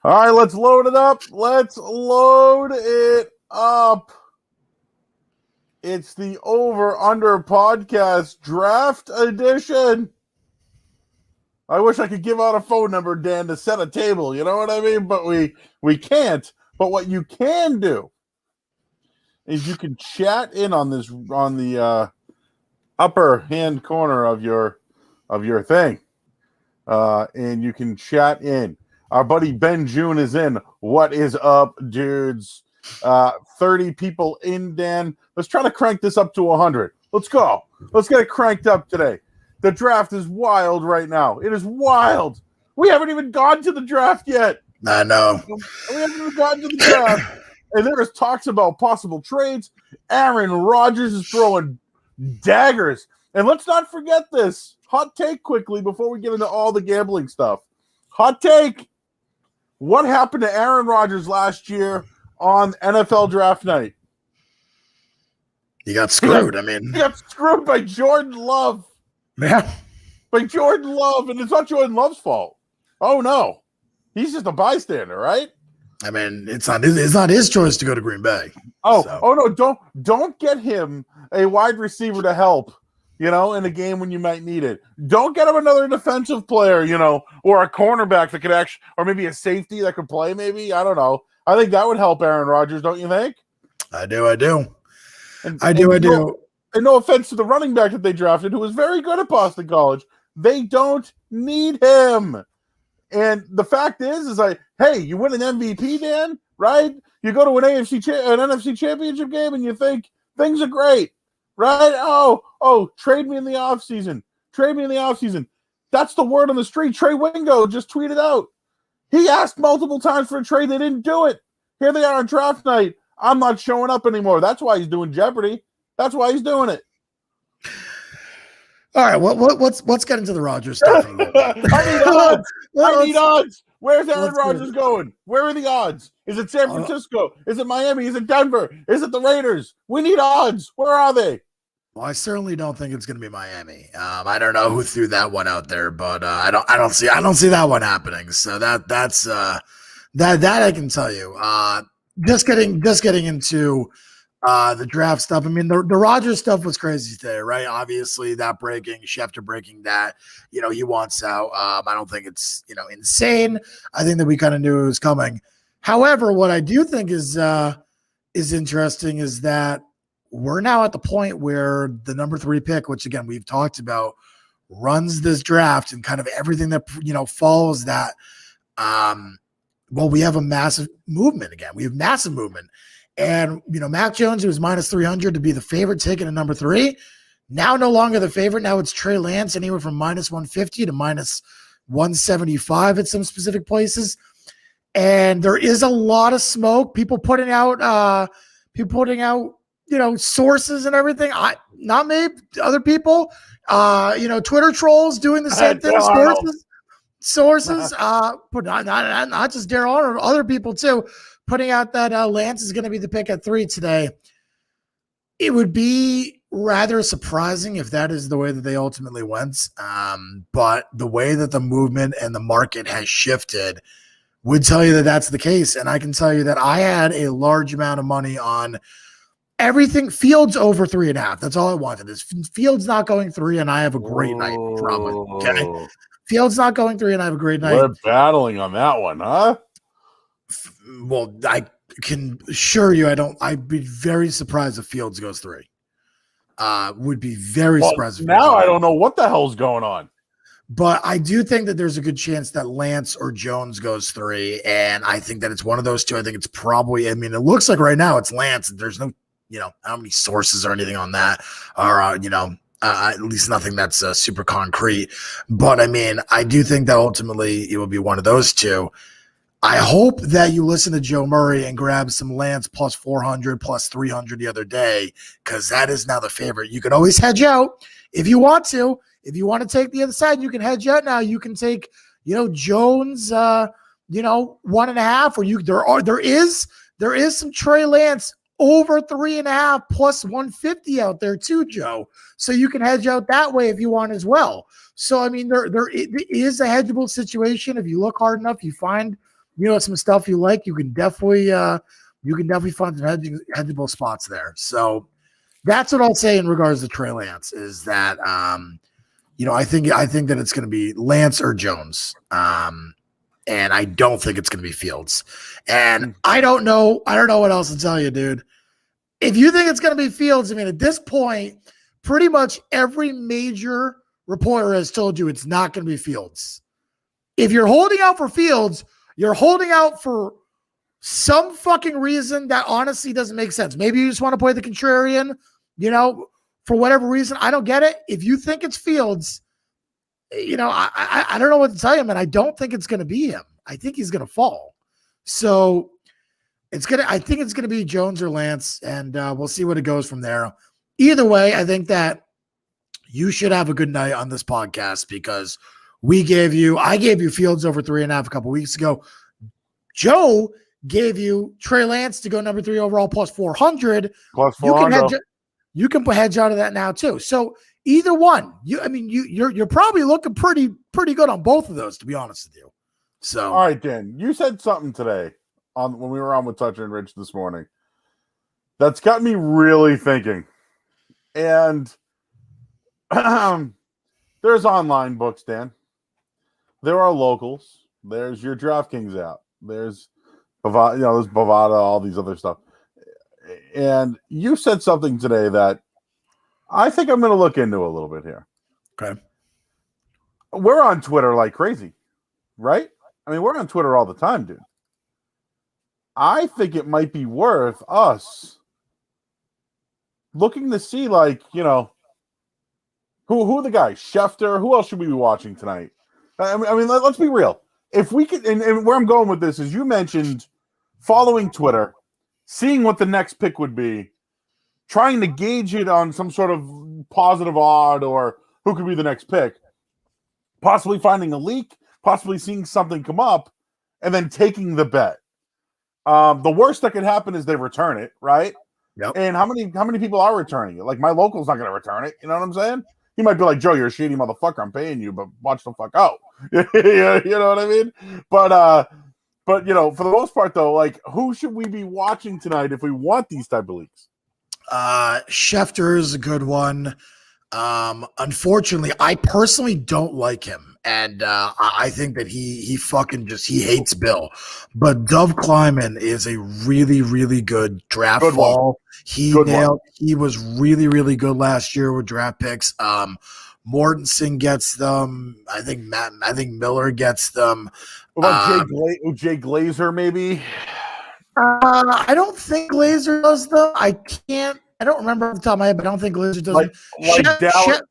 All right, let's load it up. Let's load it up. It's the Over Under Podcast Draft Edition. I wish I could give out a phone number, Dan, to set a table. You know what I mean? But we can't. But what you can do is you can chat in on this on the upper hand corner of your thing, and you can chat in. Our buddy Ben June is in. What is up, dudes? 30 people in, Dan. Let's try to crank this up to 100. Let's go. Let's get it cranked up today. The draft is wild right now. It is wild. We haven't even gone to the draft yet. I know. We haven't even gotten to the draft. And there is talks about possible trades. Aaron Rodgers is throwing daggers. And let's not forget this. Hot take quickly before we get into all the gambling stuff. Hot take. What happened to Aaron Rodgers last year on NFL draft night? He got screwed. I mean, he got screwed by Jordan Love. Yeah. By Jordan Love, and it's not Jordan Love's fault. Oh no. He's just a bystander, right? I mean, it's not his choice to go to Green Bay. Oh no, don't get him a wide receiver to help, in a game when you might need it. Don't get him another defensive player, or a cornerback that could actually, or maybe a safety that could play, maybe. I don't know. I think that would help Aaron Rodgers, don't you think? I do. I do. And no offense to the running back that they drafted, who was very good at Boston College. They don't need him. And the fact is like, hey, you win an MVP, Dan, right? You go to an NFC championship game and you think things are great, right? Oh, trade me in the offseason. Trade me in the offseason. That's the word on the street. Trey Wingo just tweeted out. He asked multiple times for a trade. They didn't do it. Here they are on draft night. I'm not showing up anymore. That's why he's doing Jeopardy. That's why he's doing it. All right, let's get into the Rodgers stuff. I need odds. Where's Aaron Rodgers going? Where are the odds? Is it San Francisco? Is it Miami? Is it Denver? Is it the Raiders? We need odds. Where are they? Well, I certainly don't think it's going to be Miami. I don't know who threw that one out there, but I don't see that one happening. So that's that I can tell you. Just getting into the draft stuff. I mean, the Rodgers stuff was crazy today, right? Obviously, that breaking, Schefter breaking that, he wants out. I don't think it's, insane. I think that we kind of knew it was coming. However, what I do think is interesting is that we're now at the point where the number 3 pick, which again, we've talked about, runs this draft and kind of everything that, follows that. Well, we have a massive movement again. We have massive movement. And, Mac Jones, who was minus 300 to be the favorite, taken at number 3, now no longer the favorite. Now it's Trey Lance, anywhere from minus 150 to minus 175 at some specific places. And there is a lot of smoke. People putting out, sources and everything. Not me, other people, Twitter trolls doing the same thing. Sources, but not just Daryl Arnold, other people too, putting out that Lance is going to be the pick at 3 today. It would be rather surprising if that is the way that they ultimately went. But the way that the movement and the market has shifted would tell you that that's the case. And I can tell you that I had a large amount of money on everything. Fields over 3.5. That's all I wanted. Is Fields not going 3, and I have a great night. Probably. Okay. Fields not going 3, and I have a great night. We're battling on that one, huh? Well, I can assure you, I'd be very surprised if Fields goes 3. Would be very surprised. Now I don't know what the hell's going on. But I do think that there's a good chance that Lance or Jones goes 3, and I think that it's one of those two. I think it's probably, it looks like right now it's Lance. There's no, I don't have any sources or anything on that, or, at least nothing that's super concrete. But, I do think that ultimately it will be one of those two. I hope that you listen to Joe Murray and grab some Lance plus 400, plus 300 the other day, because that is now the favorite. You can always hedge out if you want to. If you want to take the other side, you can hedge out now. You can take, Jones, 1.5, or there is some Trey Lance over 3.5 plus 150 out there too, Joe. So you can hedge out that way if you want as well. So, there is a hedgeable situation. If you look hard enough, you find some stuff you like, you can definitely find some hedgeable spots there. So that's what I'll say in regards to Trey Lance is that I think that it's going to be Lance or Jones. And I don't think it's going to be Fields. And I don't know what else to tell you, dude. If you think it's going to be Fields, I mean, at this point, pretty much every major reporter has told you it's not going to be Fields. If you're holding out for Fields, you're holding out for some fucking reason that honestly doesn't make sense. Maybe you just want to play the contrarian, for whatever reason. I don't get it. If you think it's Fields, I don't know what to tell you, man. I don't think it's going to be him. I think he's going to fall. So I think it's going to be Jones or Lance, and we'll see what it goes from there. Either way, I think that you should have a good night on this podcast because I gave you Fields over 3.5 a couple weeks ago. Joe gave you Trey Lance to go number 3 overall plus 400. Plus 400. You can put hedge out of that now too. So either one, you're probably looking pretty good on both of those, to be honest with you. So all right, Dan, you said something today when we were on with Toucher and Rich this morning that's got me really thinking. And there's online books, Dan. There are locals. There's your DraftKings app. There's Bovada, there's Bovada, all these other stuff. And you said something today that I think I'm going to look into a little bit here. Okay. We're on Twitter like crazy, right? I mean, we're on Twitter all the time, dude. I think it might be worth us looking to see, who are the guys? Schefter. Who else should we be watching tonight? I mean, let's be real. If we could, and where I'm going with this is you mentioned following Twitter, seeing what the next pick would be, trying to gauge it on some sort of positive odd or who could be the next pick, possibly finding a leak, possibly seeing something come up, and then taking the bet. The worst that could happen is they return it, right? Yep. And how many people are returning it? Like my local's not going to return it. You know what I'm saying? He might be like, Joe, you're a shady motherfucker. I'm paying you, but watch the fuck out. You know what I mean? But for the most part though, like who should we be watching tonight if we want these type of leaks? Schefter is a good one. Unfortunately, I personally don't like him. And I think that he hates Bill. But Dove Kleiman is a really, really good draft fall. He was really, really good last year with draft picks. Mortensen gets them. I think Miller gets them. What about Jay Glazer, maybe? I don't think Glazer does them. I don't remember off the top of my head, but I don't think Glazer does them.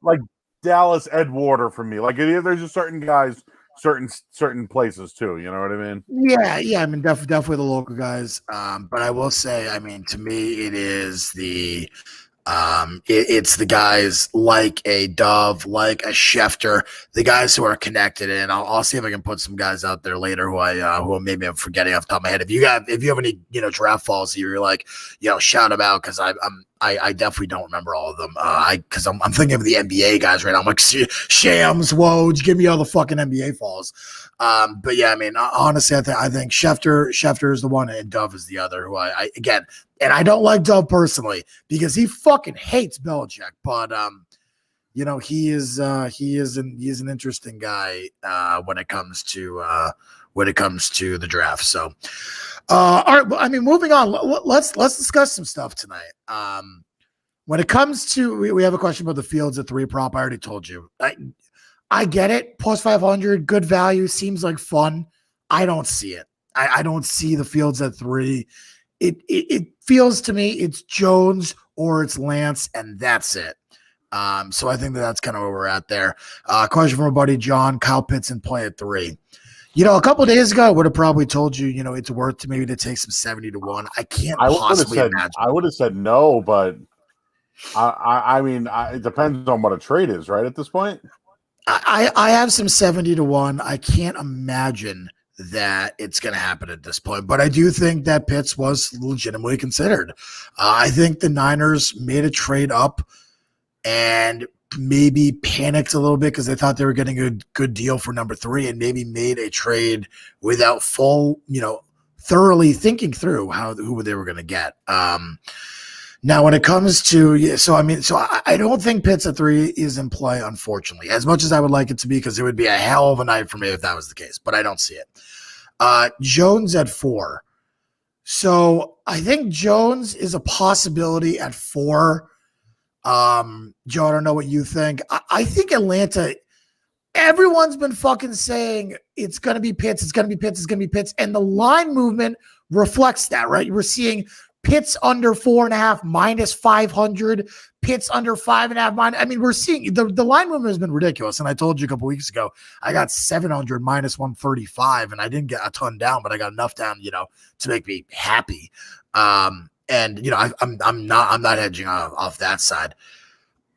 Like Dallas Ed Warder for me. Like there's just certain guys, certain places too. You know what I mean? Yeah. I mean, definitely the local guys. But I will say, I mean, to me, it is it's the guys like a Dove, like a Schefter, the guys who are connected. And I'll see if I can put some guys out there later who maybe I'm forgetting off the top of my head. If you have any draft falls that you're like shout them out because I definitely don't remember all of them. Because I'm thinking of the NBA guys right now. I'm like Shams, Woj, give me all the fucking NBA falls. But yeah, I mean, honestly, I think Schefter is the one and Dove is the other. Who I again, and I don't like Dove personally because he fucking hates Belichick. But he is an interesting guy when it comes to the draft. So. All right. Well, I mean, moving on. Let's discuss some stuff tonight. When it comes to, we have a question about the Fields at 3 prop. I already told you. I get it. Plus 500, good value. Seems like fun. I don't see it. I don't see the Fields at 3. It feels to me it's Jones or it's Lance, and that's it. So I think that's kind of where we're at there. Question from our buddy John. Kyle Pitts in play at 3. A couple of days ago, I would have probably told you, it's worth to take some 70 to 1. I can't possibly imagine. I would have said no, but I mean, it depends on what a trade is, right? At this point, I have some 70 to 1. I can't imagine that it's going to happen at this point, but I do think that Pitts was legitimately considered. I think the Niners made a trade up, and maybe panicked a little bit because they thought they were getting a good deal for number 3 and maybe made a trade without full, thoroughly thinking through who they were going to get. Now, when it comes to, I don't think Pitts at 3 is in play, unfortunately, as much as I would like it to be, because it would be a hell of a night for me if that was the case, but I don't see it. Jones at 4. So I think Jones is a possibility at 4. Joe, I don't know what you think. I think Atlanta, everyone's been fucking saying it's going to be Pitts, it's going to be Pitts, it's going to be Pitts. And the line movement reflects that, right? We're seeing Pitts under 4.5 minus 500, Pitts under 5.5 we're seeing the line movement has been ridiculous. And I told you a couple weeks ago, I got 700 minus 135, and I didn't get a ton down, but I got enough down, to make me happy. I'm not hedging off that side.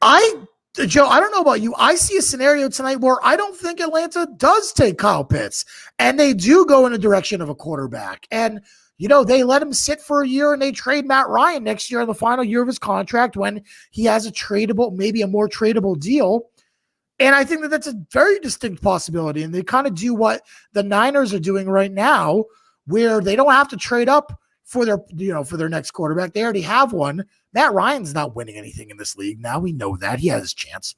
Joe, I don't know about you. I see a scenario tonight where I don't think Atlanta does take Kyle Pitts, and they do go in the direction of a quarterback. And they let him sit for a year and they trade Matt Ryan next year in the final year of his contract when he has maybe a more tradable deal. And I think that that's a very distinct possibility. And they kind of do what the Niners are doing right now, where they don't have to trade up for their next quarterback. They already have one. Matt Ryan's not winning anything in this league now. We know that he has his chance.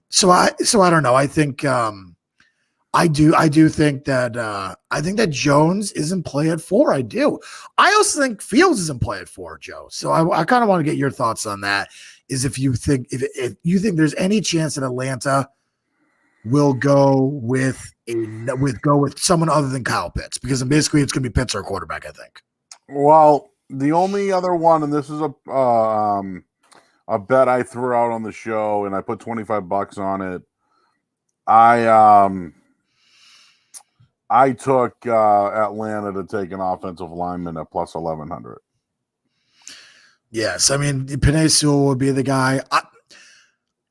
So I don't know. I think, I do think that Jones is in play at 4. I do. I also think Fields is in play at 4, Joe. So I kind of want to get your thoughts on that. Is if you think there's any chance that Atlanta will go with someone other than Kyle Pitts, because basically it's going to be Pitts or a quarterback, I think. Well, the only other one, and this is a bet I threw out on the show, and I put $25 on it. I took Atlanta to take an offensive lineman at plus 1,100. Yes, Penei Sewell would be the guy.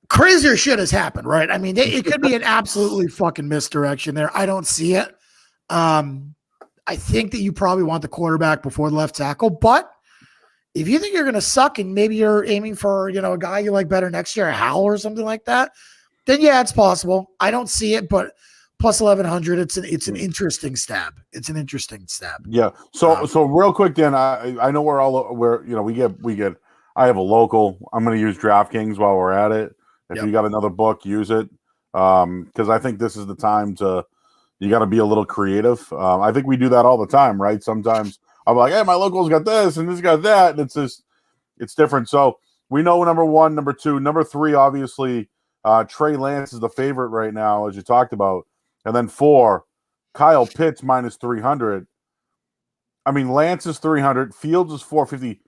Crazier shit has happened, right? It could be an absolutely fucking misdirection there. I don't see it. I think that you probably want the quarterback before the left tackle, but if you think you're going to suck and maybe you're aiming for, a guy you like better next year, a Howell or something like that, then yeah, it's possible. I don't see it, but plus 1,100, it's an interesting stab. It's an interesting stab. Yeah. So real quick, Dan, I know we get. I have a local. I'm going to use DraftKings while we're at it. If you got another book, use it, because I think this is the time you got to be a little creative. I think we do that all the time, right? Sometimes I'm like, hey, my local's got this and this got that, and it's different. So we know number 1, number 2, number 3. Obviously, Trey Lance is the favorite right now, as you talked about. And then 4, Kyle Pitts minus 300. Lance is 300. Fields is 450.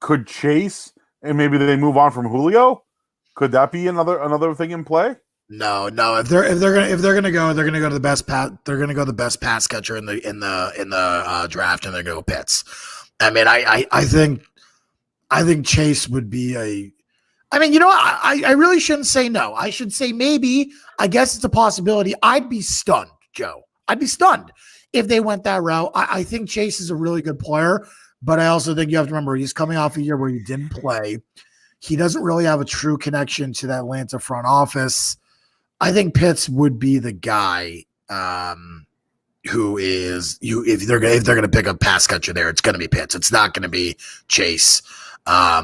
Could Chase, and maybe they move on from Julio? Could that be another thing in play? No. If they're gonna go to the best they're gonna go the best pass catcher in the draft, and they're gonna go Pitts. I think Chase would be a. I really shouldn't say no. I should say maybe. I guess it's a possibility. I'd be stunned, Joe. I'd be stunned if they went that route. I think Chase is a really good player, but I also think you have to remember he's coming off a year where he didn't play. He doesn't really have a true connection to the Atlanta front office. I think Pitts would be the guy who is if they're going to pick a pass catcher there, it's going to be Pitts. It's not going to be Chase. I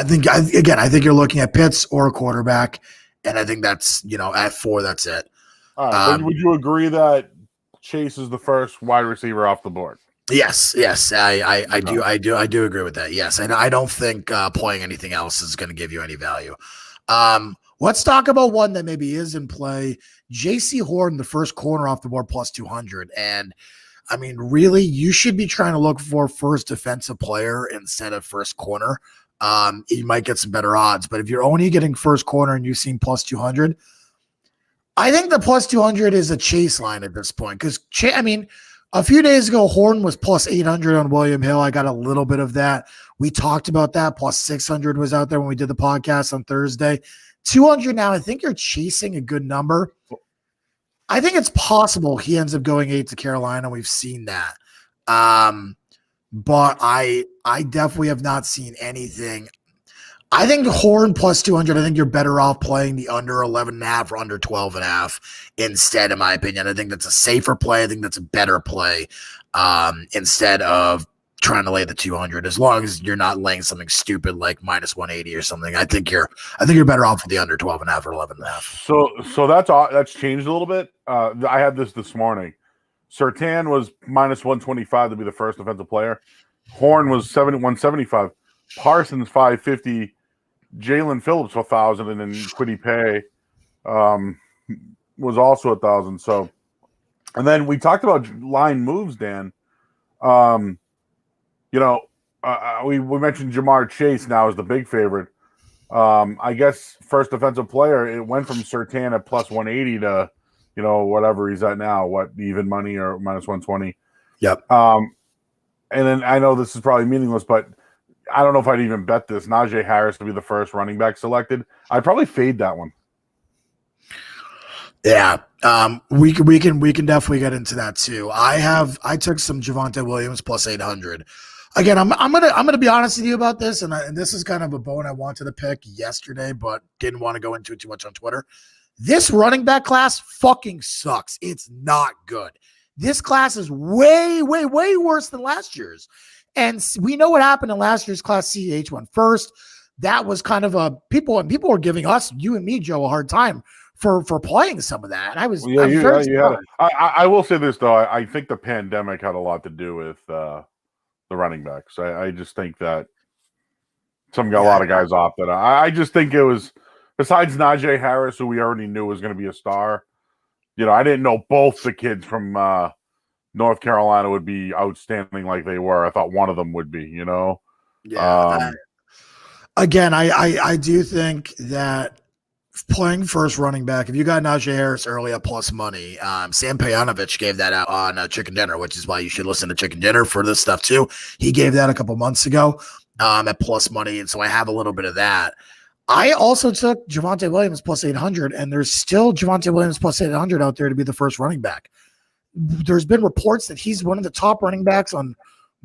think you're looking at Pitts or a quarterback, and I think that's at 4, that's it. All right, would you agree that Chase is the first wide receiver off the board? Yes, I do agree with that. Yes, and I don't think playing anything else is going to give you any value. Let's talk about one that maybe is in play. J.C. Horton, the first corner off the board, plus 200. And, really, you should be trying to look for first defensive player instead of first corner. You might get some better odds. But if you're only getting first corner and you've seen plus 200, I think the plus 200 is a Chase line at this point. Because, a few days ago, Horton was plus 800 on William Hill. I got a little bit of that. We talked about that. Plus 600 was out there when we did the podcast on Thursday. 200 now, I think you're chasing a good number. I think it's possible he ends up going 8 to Carolina. We've seen that. But I definitely have not seen anything. I think Horn plus 200, I think you're better off playing the under 11.5 or under 12.5 instead, in my opinion. I think that's a safer play. I think that's a better play instead of trying to lay the 200. As long as you're not laying something stupid like minus 180 or something, I think you're better off with the under 12.5 or 11.5. So that's changed a little bit. I had this morning. Surtain was minus 125 to be the first defensive player. Horn was 175. Parsons 550. Jalen Phillips 1,000, and then Kwity Paye was also 1,000. So, and then we talked about line moves, Dan. We mentioned Jamar Chase now as the big favorite. I guess first defensive player, it went from Surtain at plus 180 to, whatever he's at now, what, even money or minus 120. Yep. And then I know this is probably meaningless, but I don't know if I'd even bet this. Najee Harris to be the first running back selected. I'd probably fade that one. Yeah. We can definitely get into that too. I took some Javonte Williams plus 800. Again, I'm gonna be honest with you about this, and this is kind of a bone I wanted to pick yesterday, but didn't want to go into it too much on Twitter. This running back class fucking sucks. It's not good. This class is way, way, way worse than last year's. And we know what happened in last year's class. CH went first. That was kind of people were giving us, you and me, Joe, a hard time for playing some of that. And I was, I will say this though. I think the pandemic had a lot to do with the running backs. I just think that a lot of guys opted. I just think it was, besides Najee Harris, who we already knew was going to be a star. I didn't know both the kids from North Carolina would be outstanding like they were. I thought one of them would be, Yeah. Again, I do think that playing first running back, if you got Najee Harris early at plus money, Sam Pejanovic gave that out on Chicken Dinner, which is why you should listen to Chicken Dinner for this stuff too. He gave that a couple months ago at plus money, and so I have a little bit of that. I also took Javonte Williams plus 800, and there's still Javonte Williams plus 800 out there to be the first running back. There's been reports that he's one of the top running backs on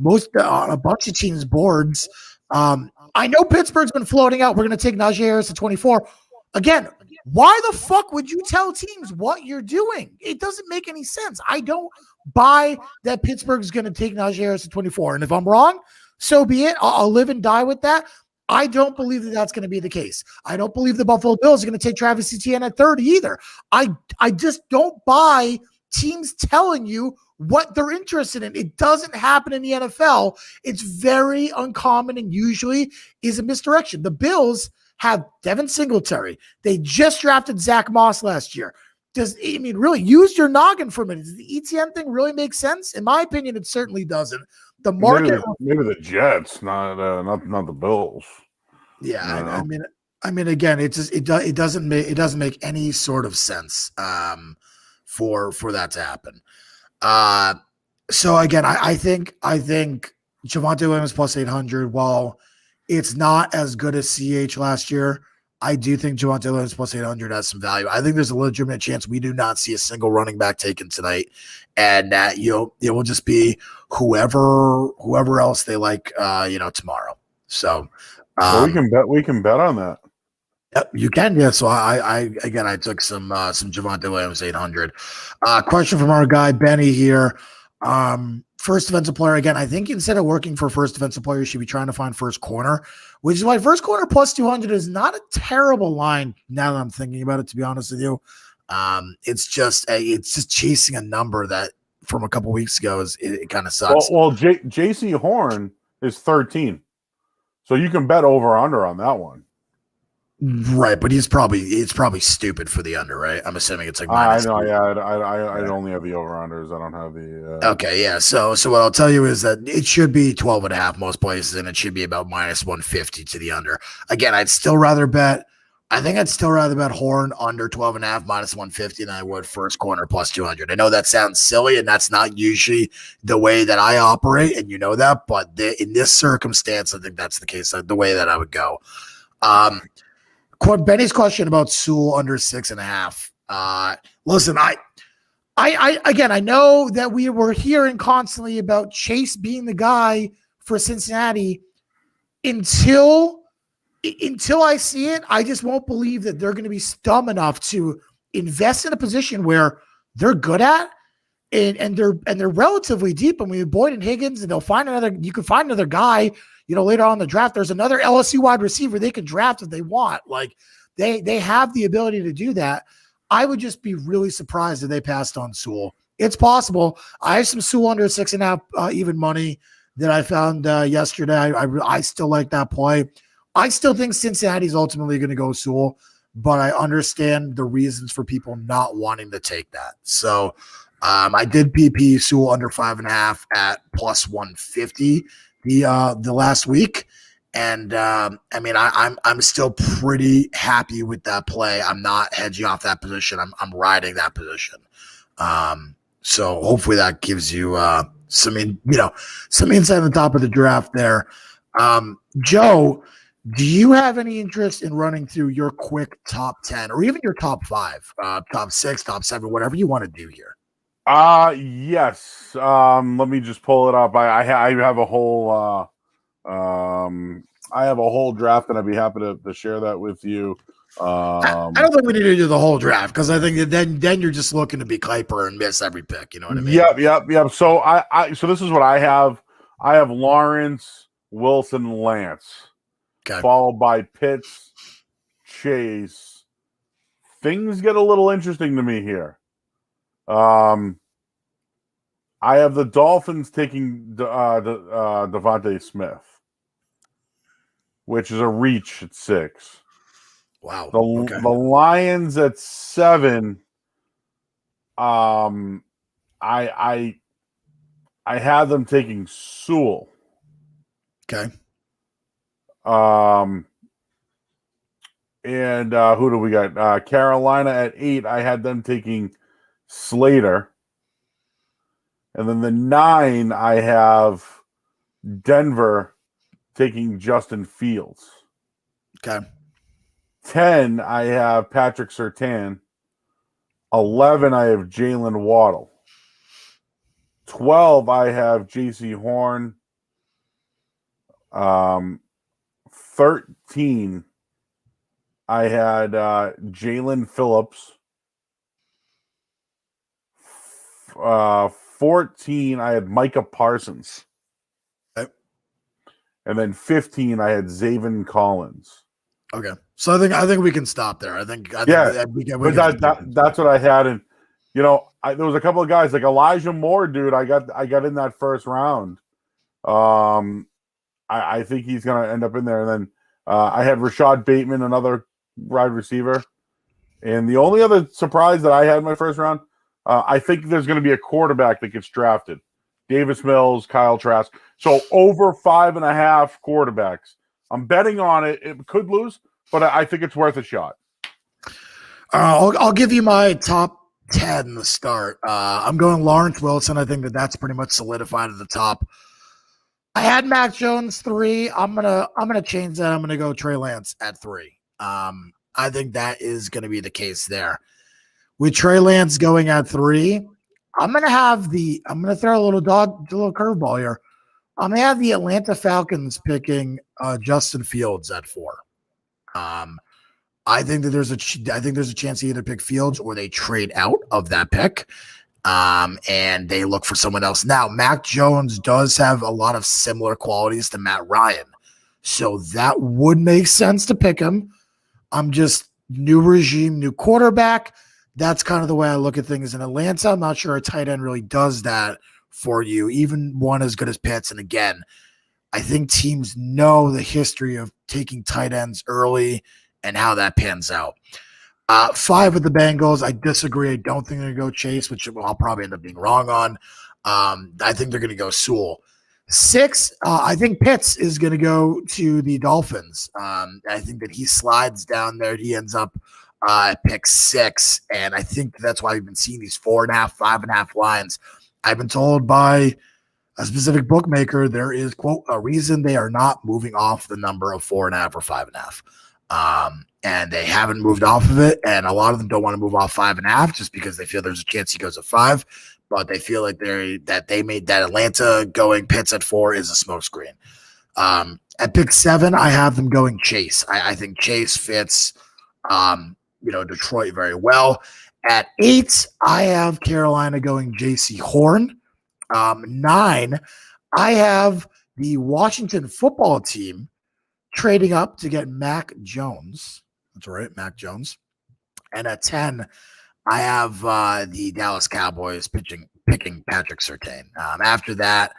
a bunch of teams' boards. I know Pittsburgh's been floating out. We're going to take Najee Harris at 24. Again, why the fuck would you tell teams what you're doing? It doesn't make any sense. I don't buy that Pittsburgh's going to take Najee Harris at 24. And if I'm wrong, so be it. I'll live and die with that. I don't believe that that's going to be the case. I don't believe the Buffalo Bills are going to take Travis Etienne at 30 either. I just don't buy teams telling you what they're interested in. It doesn't happen in the NFL. It's very uncommon and usually is a misdirection. The Bills have Devin Singletary. They just drafted Zach Moss last year. Really use your noggin for a minute. Does the ETN thing really make sense? In my opinion, it certainly doesn't. The market, maybe the Jets, not the Bills. Yeah, I mean, again, it doesn't make any sort of sense for that to happen. So again, I think Javonte Williams plus 800. While it's not as good as CH last year, I do think Javonte Williams plus 800 has some value. I think there's a legitimate chance we do not see a single running back taken tonight, and that it will just be whoever else they like, tomorrow. So we can bet on that. Yep, you can. Yeah. So I took some Javonte Williams 800. Question from our guy Benny here. First defensive player again. I think instead of working for first defensive player, you should be trying to find first corner, which is why first corner plus 200 is not a terrible line. Now that I'm thinking about it, to be honest with you, it's just chasing a number that from a couple weeks ago it kind of sucks. Well, JC Horn is 13, so you can bet over or under on that one. Right, but it's probably stupid for the under, right? I'm assuming it's like minus. I know, yeah. I only have the over-unders. I don't have the. Okay, yeah. So what I'll tell you is that it should be 12.5 most places, and it should be about minus 150 to the under. Again, I'd still rather bet Horn under 12.5 minus 150 than I would first corner plus 200. I know that sounds silly, and that's not usually the way that I operate, and you know that. But in this circumstance, I think that's the case. The way that I would go. Benny's question about Sewell under 6.5. Listen, I know that we were hearing constantly about Chase being the guy for Cincinnati until until I see it, I just won't believe that they're going to be dumb enough to invest in a position where they're good at and they're relatively deep. I mean, Boyd and Higgins, and they'll find another. You can find another guy. Later on in the draft, there's another LSU wide receiver they can draft if they want. Like they have the ability to do that. I would just be really surprised if they passed on Sewell. It's possible. I have some Sewell under 6.5 even money that I found yesterday. I still like that play. I still think Cincinnati's ultimately going to go Sewell, but I understand the reasons for people not wanting to take that. So I did PP Sewell under 5.5 at plus 150 the last week. And I'm still pretty happy with that play. I'm not hedging off that position. I'm riding that position. So hopefully that gives you some insight on the top of the draft there. Joe, do you have any interest in running through your quick top 10 or even your top 5, top 6, top 7, whatever you want to do here? Yes. Let me just pull it up. I have a whole draft, and I'd be happy to share that with you. I don't think we need to do the whole draft because I think that then you're just looking to be Kuiper and miss every pick. You know what I mean? Yep. So so this is what I have. I have Lawrence, Wilson, Lance, followed by Pitts, Chase. Things get a little interesting to me here. I have the Dolphins taking Devontae Smith, which is a reach at 6. Wow. The Lions at 7. I had them taking Sewell. Okay. And who do we got? Carolina at 8. I had them taking Slater. And then the 9, I have Denver taking Justin Fields. Okay. 10, I have Patrick Surtain. 11, I have Jalen Waddle. 12, I have J.C. Horn. 13, I had Jalen Phillips. 14, I had Micah Parsons. Okay. And then 15, I had Zaven Collins. Okay. So I think we can stop there. I think that's what I had. And, there was a couple of guys like Elijah Moore, dude. I got in that first round. I think he's going to end up in there. And then I had Rashad Bateman, another wide receiver. And the only other surprise that I had in my first round, I think there's going to be a quarterback that gets drafted. Davis Mills, Kyle Trask. So over 5.5 quarterbacks. I'm betting on it. It could lose, but I think it's worth a shot. I'll give you my top 10 to start. I'm going Lawrence Wilson. I think that's pretty much solidified at the top. I had Mac Jones 3. I'm gonna change that. I'm gonna go Trey Lance at 3. I think that is gonna be the case there. With Trey Lance going at 3, I'm gonna throw a little curveball here. I'm gonna have the Atlanta Falcons picking Justin Fields at 4. I think that there's a chance to either pick Fields or they trade out of that pick, and they look for someone else. Now, Mac Jones does have a lot of similar qualities to Matt Ryan, so that would make sense to pick him. I'm just new regime, new quarterback. That's kind of the way I look at things in Atlanta. I'm not sure a tight end really does that for you, even one as good as Pitts. And again, I think teams know the history of taking tight ends early and how that pans out. 5 with the Bengals, I disagree. I don't think they're going to go Chase, which I'll probably end up being wrong on. I think they're going to go Sewell. 6, I think Pitts is going to go to the Dolphins. I think that he slides down there. He ends up at pick 6, and I think that's why we've been seeing these 4.5, 5.5 lines. I've been told by a specific bookmaker there is, quote, a reason they are not moving off the number of 4.5 or 5.5. And they haven't moved off of it, and a lot of them don't want to move off 5.5 just because they feel there's a chance he goes at 5, but they feel like they made that Atlanta going Pitts at 4 is a smokescreen. At pick 7, I have them going Chase. I think Chase fits, Detroit very well. At 8, I have Carolina going J.C. Horn. 9, I have the Washington football team trading up to get Mac Jones. That's right, Mac Jones. And at 10, I have the Dallas Cowboys picking Patrick Surtain. After that,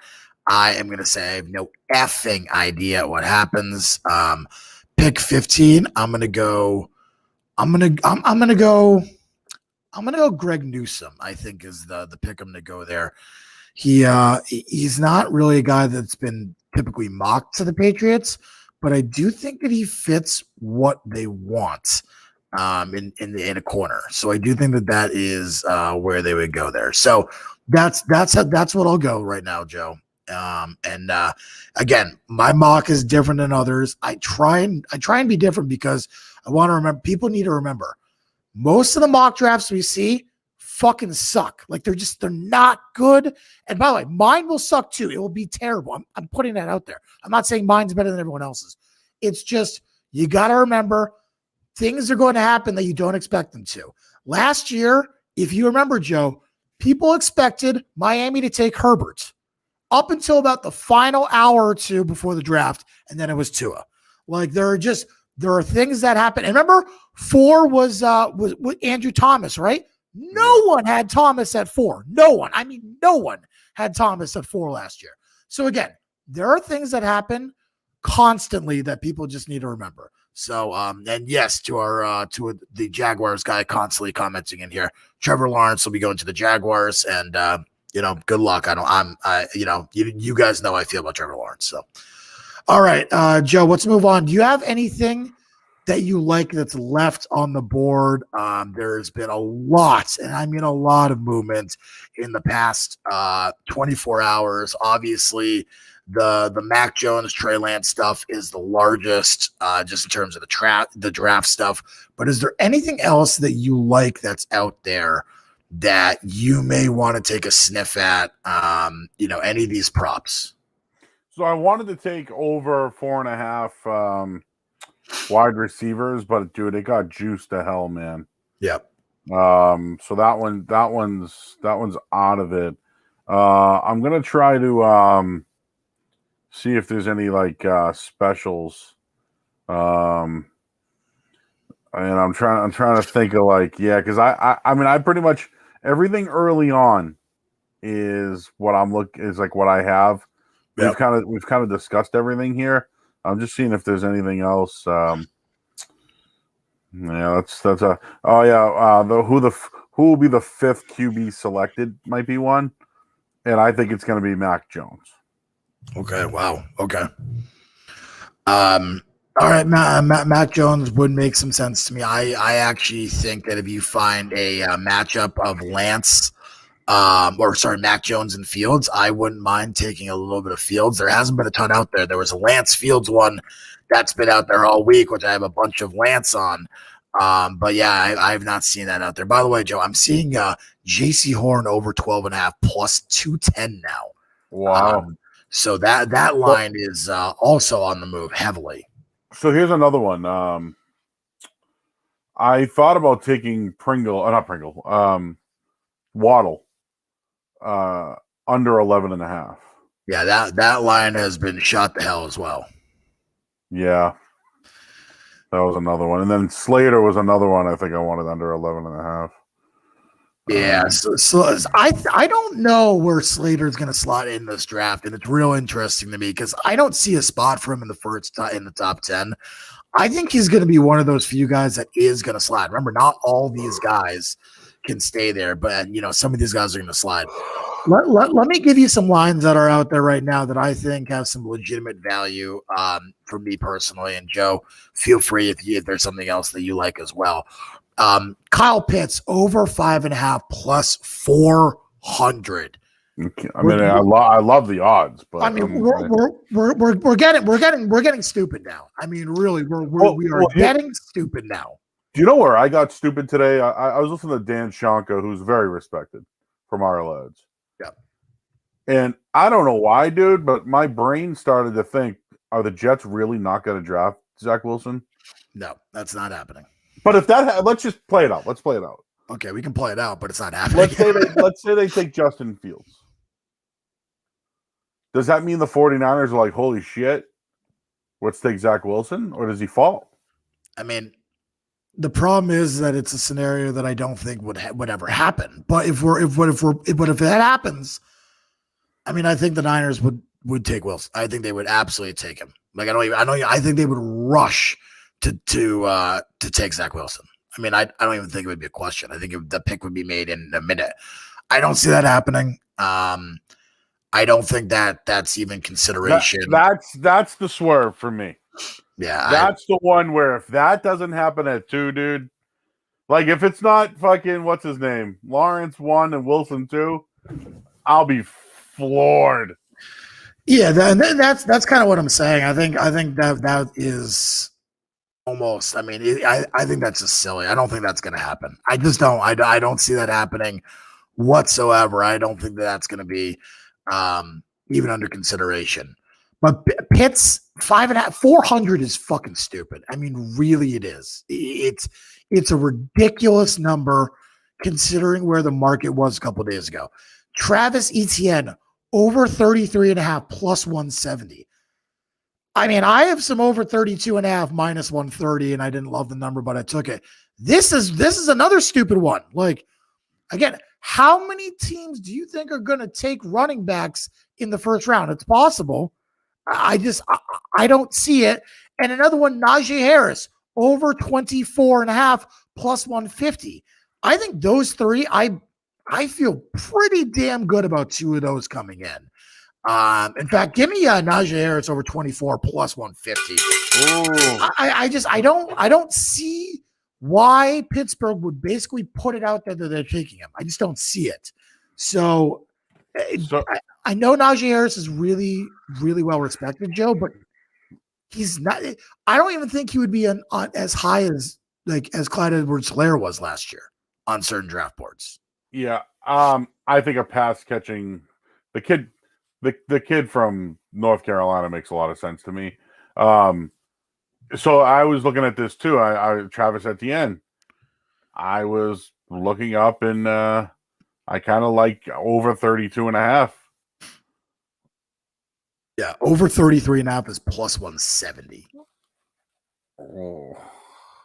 I am going to say I have no effing idea what happens. Pick 15, I'm going to go Greg Newsome. I think is the pick I'm going to go there. He's not really a guy that's been typically mocked to the Patriots, but I do think that he fits what they want in a corner. So I do think that is where they would go there. So that's what I'll go right now, Joe. Again, my mock is different than others. I try and be different because I want to remember. People need to remember most of the mock drafts we see fucking suck. Like they're not good. And by the way, mine will suck too. It will be terrible. I'm putting that out there. I'm not saying mine's better than everyone else's. It's just you got to remember things are going to happen that you don't expect them to. Last year, if you remember, Joe, people expected Miami to take Herbert up until about the final hour or two before the draft, and then it was Tua. Like there are things that happen. And remember, 4 was Andrew Thomas, right? No one had Thomas at 4. No one. I mean, no one had Thomas at 4 last year. So again, there are things that happen constantly that people just need to remember. So, and yes, to the Jaguars guy constantly commenting in here, Trevor Lawrence will be going to the Jaguars, and good luck. You guys know how I feel about Trevor Lawrence. So, all right, Joe, let's move on. Do you have anything that you like that's left on the board? There's been a lot, and I mean a lot of movement in the past 24 hours. Obviously, the Mac Jones, Trey Lance stuff is the largest just in terms of the draft stuff. But is there anything else that you like that's out there that you may want to take a sniff at? Any of these props? So I wanted to take over 4.5 wide receivers, but dude, it got juiced to hell, man. Yep. So that one's out of it. I'm gonna try to see if there's any specials. And I'm trying to think of because I pretty much everything early on is what what I have. Yep. We've kind of discussed everything here. I'm just seeing if there's anything else. Who will be the 5th QB selected might be one, and I think it's going to be Mac Jones. Okay. Wow. Okay. All right, Mac Jones would make some sense to me. I actually think that if you find a matchup of Mac Jones and Fields, I wouldn't mind taking a little bit of Fields. There hasn't been a ton out there. There was a Lance Fields one that's been out there all week, which I have a bunch of Lance on. But yeah, I've not seen that out there. By the way, Joe, I'm seeing J.C. Horn over 12.5 plus 210 now. Wow. So that line is also on the move heavily. So here's another one. I thought about taking Waddle. Under 11.5. Yeah, that line has bin shot to hell as well. Yeah, that was another one, and then Slater was another one. I think I wanted under 11.5. Yeah, so I don't know where Slater's going to slot in this draft, and it's real interesting to me because I don't see a spot for him in the top 10. I think he's going to be one of those few guys that is going to slide. Remember, not all these guys can stay there, but some of these guys are going to slide. Let me give you some lines that are out there right now that I think have some legitimate value for me personally. And Joe, feel free if there's something else that you like as well. Kyle Pitts over 5.5 plus 400. I mean, I love the odds, but I mean, we're getting stupid now. I mean, really, we are getting stupid now. Do you know where I got stupid today? I was listening to Dan Shanka, who's very respected from our lads. Yeah. And I don't know why, dude, but my brain started to think are the Jets really not going to draft Zach Wilson? No, that's not happening. But if that, let's just play it out. Let's play it out. Okay, we can play it out, but it's not happening. Let's say they take Justin Fields. Does that mean the 49ers are like, holy shit, let's take Zach Wilson, or does he fall? I mean, the problem is that it's a scenario that I don't think would ever happen. But if that happens, I mean, I think the Niners would take Wilson. I think they would absolutely take him. Like I think they would rush to take Zach Wilson. I mean, I don't even think it would be a question. I think the pick would be made in a minute. I don't see that happening. I don't think that's even consideration. That's the swerve for me. Yeah, that's the one where if that doesn't happen at 2, dude, like if it's not fucking what's his name, Lawrence 1 and Wilson 2, I'll be floored. Yeah, that's kind of what I'm saying. I think that is almost. I mean, I think that's just silly. I don't think that's going to happen. I just don't. I don't see that happening whatsoever. I don't think that's going to be even under consideration. But Pitt's 5.5, 400 is fucking stupid. I mean, really, it is. It's a ridiculous number considering where the market was a couple of days ago. Travis Etienne over 33.5 plus 170. I mean, I have some over 32.5 minus 130, and I didn't love the number, but I took it. This is another stupid one. Like, again, how many teams do you think are going to take running backs in the first round? It's possible. I don't see it. And another one, Najee Harris, over 24.5 plus 150. I think those three, I feel pretty damn good about 2 of those coming in. In fact, give me Najee Harris over 24 plus 150. I don't see why Pittsburgh would basically put it out there that they're taking him. I just don't see it. So I know Najee Harris is really, really well respected, Joe, but he's not. I don't even think he would be on as high as Clyde Edwards-Helaire was last year on certain draft boards. Yeah, I think a pass catching the kid from North Carolina makes a lot of sense to me. So I was looking at this too. I Travis Etienne. I was looking up and I kind of like over 32.5. Yeah, over 33.5 is plus 170. Oh.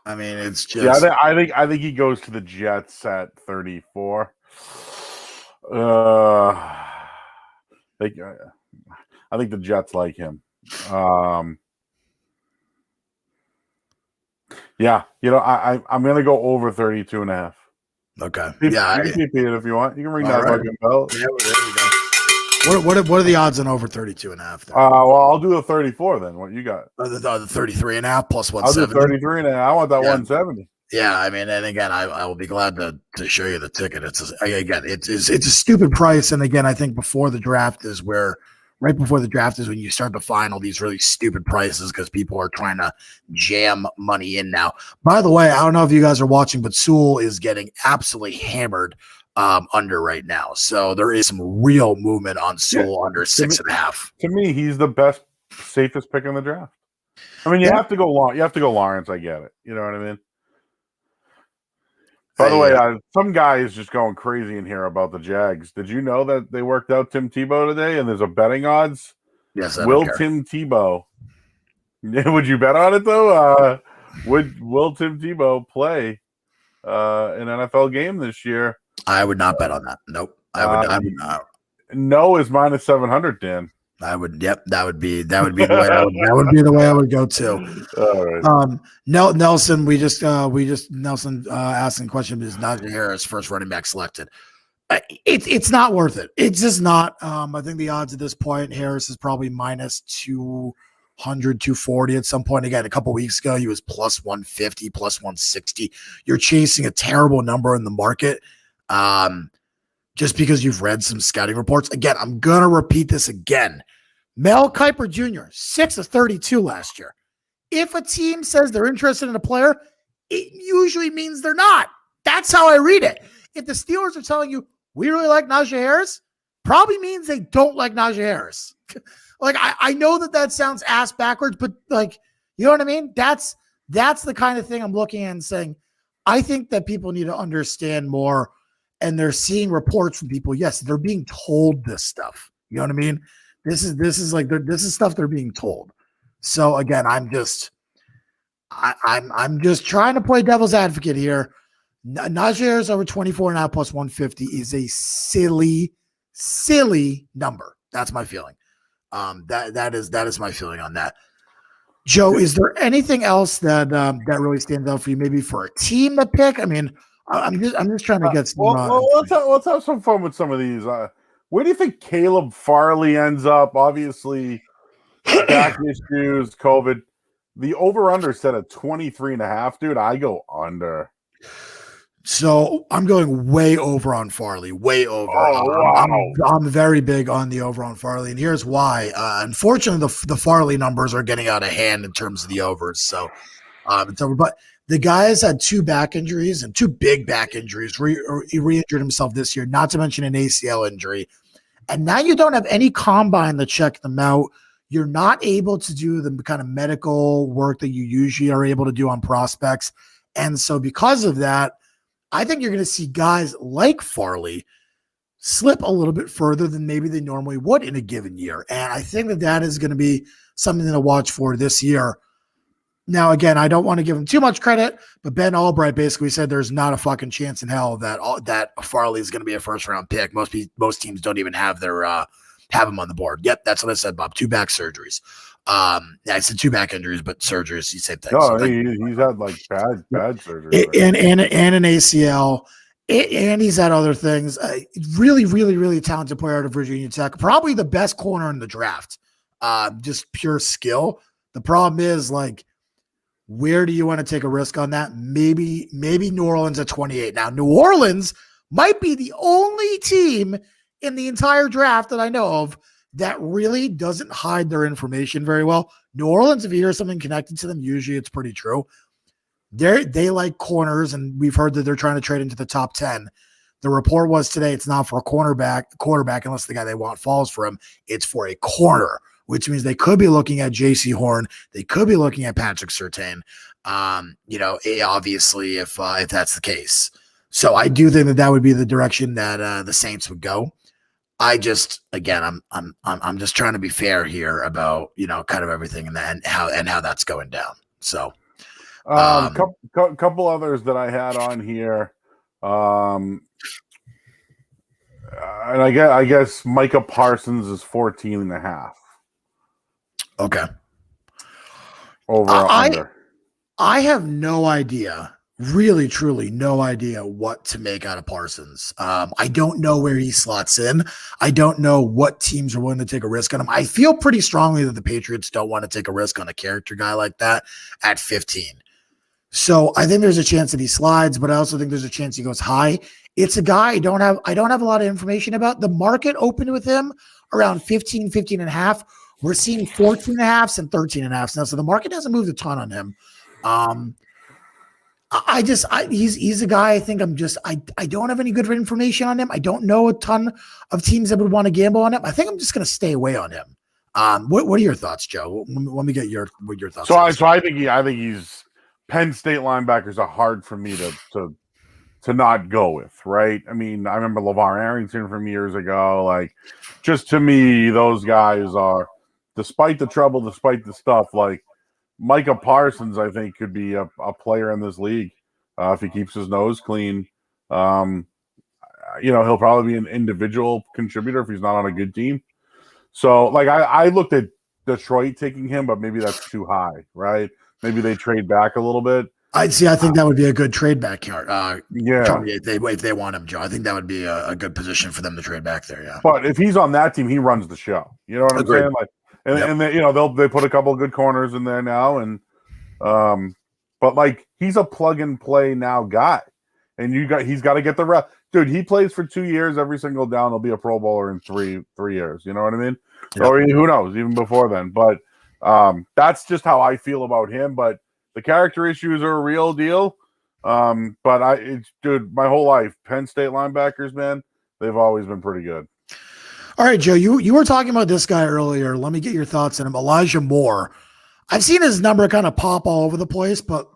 I mean, it's just. Yeah, I think he goes to the Jets at 34. I think the Jets like him. Yeah, I'm gonna go over 32.5. Okay. Yeah, you can keep it if you want. You can ring that fucking bell. Yeah, there we go. What are the odds on over 32.5? Well, I'll do a 34 then. What you got? The 33.5 plus 170. I'll do 33 and I want that 170. Yeah, I mean, and again, I will be glad to show you the ticket. It's a stupid price, and again, I think right before the draft is when you start to find all these really stupid prices because people are trying to jam money in now. By the way, I don't know if you guys are watching, but Sewell is getting absolutely hammered under right now. So there is some real movement on Sewell under 6.5. To me, he's the best, safest pick in the draft. I mean, you have to go long. You have to go Lawrence. I get it. You know what I mean? By the way, some guy is just going crazy in here about the Jags. Did you know that they worked out Tim Tebow today and there's a betting odds? Yes. Will Tim Tebow? Would you bet on it though? Will Tim Tebow play an NFL game this year? I would not bet on that. Nope. I would not. No is minus 700, Dan. I would. Yep. That would be the way that would be the way I would go too. All right. Nelson, Nelson asking question, is Najee Harris first running back selected? It's not worth it. It's just not. I think the odds at this point, Harris is probably minus 200, 240 at some point. Again, a couple weeks ago, he was plus 150, plus 160. You're chasing a terrible number in the market. Just because you've read some scouting reports. Again, I'm going to repeat this again. Mel Kiper Jr., 6 of 32 last year. If a team says they're interested in a player, it usually means they're not. That's how I read it. If the Steelers are telling you, we really like Najee Harris, probably means they don't like Najee Harris. Like, I know that sounds ass backwards, but like, you know what I mean? That's the kind of thing I'm looking at and saying, I think that people need to understand more, and they're seeing reports from people. Yes, they're being told this stuff. You know what I mean? This is stuff they're being told. So again, I'm just trying to play devil's advocate here. Najee Harris over 24.5 plus 150 is a silly number. That's my feeling. That is my feeling on that. Joe, is there anything else that really stands out for you? Maybe for a team to pick? I mean, I'm just trying to get some. Let's have some fun with some of these. Where do you think Caleb Farley ends up? Obviously, back issues, COVID. The over/under set at 23.5, dude. I go under. So I'm going way over on Farley, way over. Oh, wow. I'm very big on the over on Farley, and here's why. Unfortunately, the Farley numbers are getting out of hand in terms of the overs. So it's over. But the guy has had 2 back injuries and 2 big back injuries. He re-injured himself this year, not to mention an ACL injury. And now you don't have any combine to check them out. You're not able to do the kind of medical work that you usually are able to do on prospects. And so because of that, I think you're going to see guys like Farley slip a little bit further than maybe they normally would in a given year. And I think that is going to be something to watch for this year. Now, again, I don't want to give him too much credit, but Ben Albright basically said there's not a fucking chance in hell that Farley is going to be a first-round pick. Most teams don't even have him on the board. Yep, that's what I said, Bob. 2 back surgeries. I said 2 back injuries, but surgeries, you same thing. No, so he's had like bad surgery. And an ACL. And he's had other things. Really, really, really talented player out of Virginia Tech. Probably the best corner in the draft. Just pure skill. The problem is, like, where do you want to take a risk on that? Maybe New Orleans at 28. Now, New Orleans might be the only team in the entire draft that I know of that really doesn't hide their information very well. New Orleans, if you hear something connected to them, usually it's pretty true. They like corners, and we've heard that they're trying to trade into the top 10. The report was today it's not for a quarterback unless the guy they want falls for him. It's for a corner, which means they could be looking at J.C. Horn. They could be looking at Patrick Surtain. Obviously, if that's the case. So I do think that would be the direction that the Saints would go. I just, again, I'm just trying to be fair here about, kind of everything and how that's going down. So, couple others that I had on here, and I guess Micah Parsons is 14.5. Okay. Over or under? I have no idea. Really, truly, no idea what to make out of Parsons. I don't know where he slots in. I don't know what teams are willing to take a risk on him. I feel pretty strongly that the Patriots don't want to take a risk on a character guy like that at 15. So I think there's a chance that he slides, but I also think there's a chance he goes high. It's a guy I don't have a lot of information about. The market opened with him around 15 and a half. We're seeing 14 and a half and 13 and a half now. So the market hasn't moved a ton on him. He's a guy I think I don't have any good information on him. I don't know a ton of teams that would want to gamble on him. I think I'm just going to stay away on him. What are your thoughts, Joe? Let me get your thoughts. So I think he's Penn State linebackers are hard for me to not go with, right? I mean, I remember LeVar Arrington from years ago. Like, just to me, those guys are, despite the trouble, despite the stuff, like, Micah Parsons, I think, could be a player in this league if he keeps his nose clean. He'll probably be an individual contributor if he's not on a good team. So, like, I looked at Detroit taking him, but maybe that's too high, right? Maybe they trade back a little bit. I think that would be a good trade back here. Yeah, if they want him, Joe, I think that would be a good position for them to trade back there. Yeah, but if he's on that team, he runs the show. You know what I'm saying? Like, and they put a couple of good corners in there now, and but like he's a plug and play now guy, and he's got to get the rep. Dude, he plays for 2 years every single down. He'll be a Pro Bowler in three years. You know what I mean? Yep. Or who knows, even before then. But that's just how I feel about him. But the character issues are a real deal. But my whole life, Penn State linebackers, man, they've always been pretty good. All right, Joe, you were talking about this guy earlier. Let me get your thoughts on him. Elijah Moore. I've seen his number kind of pop all over the place, but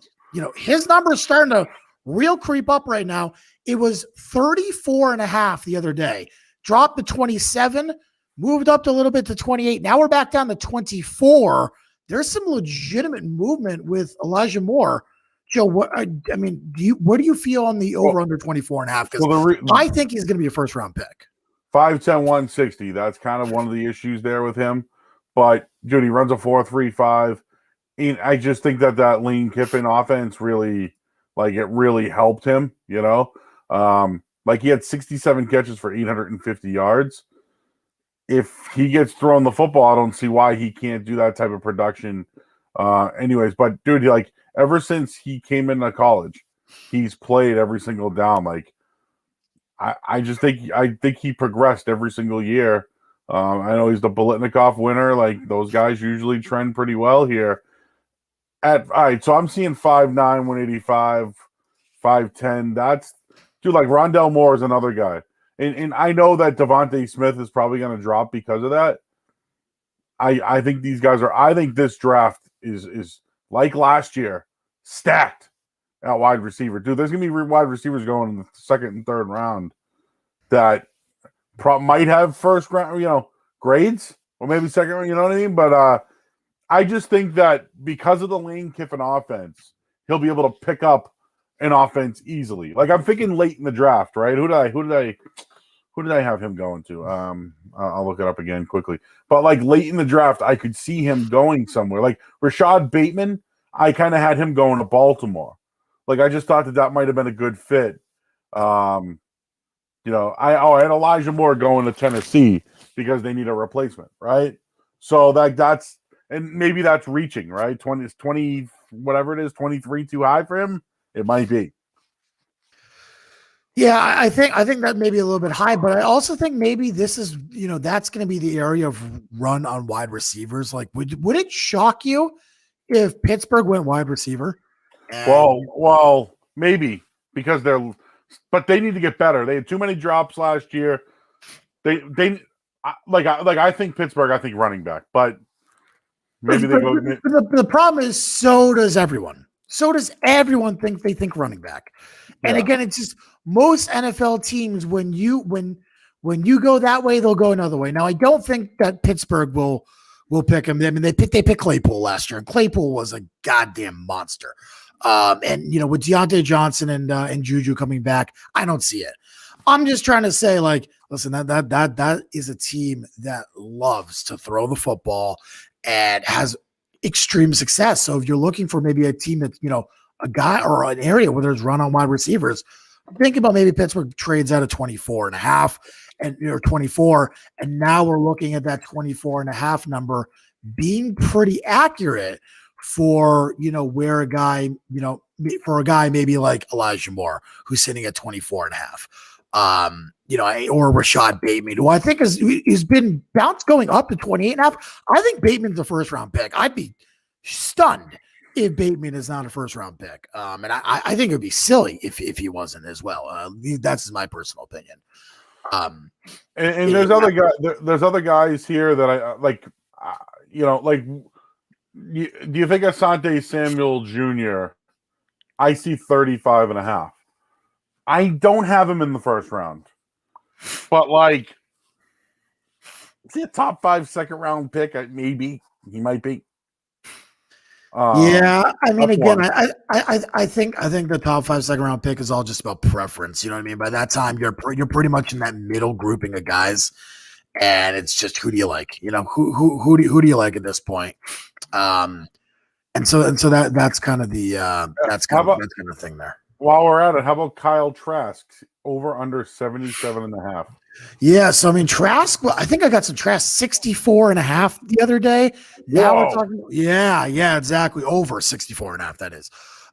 his number is starting to real creep up right now. It was 34.5 the other day, dropped to 27, moved up a little bit to 28. Now we're back down to 24. There's some legitimate movement with Elijah Moore. Joe, what do you feel on the over under 24.5? Because I think he's going to be a first round pick. 5'10", 160. That's kind of one of the issues there with him. But dude, he runs a 4.35. I just think that Lane Kiffin offense really helped him. Like he had 67 catches for 850 yards. If he gets thrown the football, I don't see why he can't do that type of production. Anyways, but dude, like ever since he came into college, he's played every single down. Like I think he progressed every single year. I know he's the Biletnikoff winner. Like those guys usually trend pretty well here. All right, so I'm seeing 5'9", 185, 5'10". That's dude. Like Rondell Moore is another guy. And I know that Devontae Smith is probably going to drop because of that. I think these guys are. I think this draft is like last year, stacked at wide receiver. Dude, there's going to be wide receivers going in the second and third round that might have first round, grades, or maybe second round. You know what I mean? But I just think that because of the Lane Kiffin offense, he'll be able to pick up an offense easily. Like I'm thinking late in the draft, right? Who did I have him going to? I'll look it up again quickly. But like late in the draft, I could see him going somewhere. Like Rashad Bateman, I kind of had him going to Baltimore. Like I just thought that might have been a good fit. I had Elijah Moore going to Tennessee because they need a replacement, right? So that's and maybe that's reaching, right? 20 whatever it is, 23 too high for him. It might be. Yeah, I think that may be a little bit high, but I also think maybe this is, that's going to be the area of run on wide receivers. Like, would it shock you if Pittsburgh went wide receiver? Well, maybe because but they need to get better. They had too many drops last year. I think Pittsburgh. I think running back, but maybe they go. The problem is, so does everyone. So does everyone think they think running back. And again, it's just most NFL teams, when you go that way, they'll go another way. Now, I don't think that Pittsburgh will pick him. I mean, they picked Claypool last year, and Claypool was a goddamn monster. And with Deontay Johnson and Juju coming back, I don't see it. I'm just trying to say, like, listen, that is a team that loves to throw the football and has extreme success. So if you're looking for maybe a team that, a guy or an area where there's run on wide receivers, think about maybe Pittsburgh trades out of 24.5 and 24. And now we're looking at that 24.5 number being pretty accurate for, where a guy, for a guy maybe like Elijah Moore, who's sitting at 24.5. Or Rashad Bateman, who I think has been bounced going up to 28.5. I think Bateman's a first round pick. I'd be stunned if Bateman is not a first round pick. And I think it would be silly if he wasn't as well. That's my personal opinion. And there's other guys. There's other guys here that I like. Do you think Asante Samuel Jr.? I see 35.5. I don't have him in the first round, but like, is he a top 5 second round pick? Maybe he might be. Yeah, I mean, again, I think the top 5 second round pick is all just about preference. You know what I mean? By that time, you're pretty much in that middle grouping of guys, and it's just who do you like? Who do you like at this point? And so that's kind of the that's kind of thing there. While we're at it, how about Kyle Trask over under 77.5? Yeah, so I mean Trask. I think I got some Trask 64.5 the other day. Now we're talking. Yeah, exactly over 64.5. That is.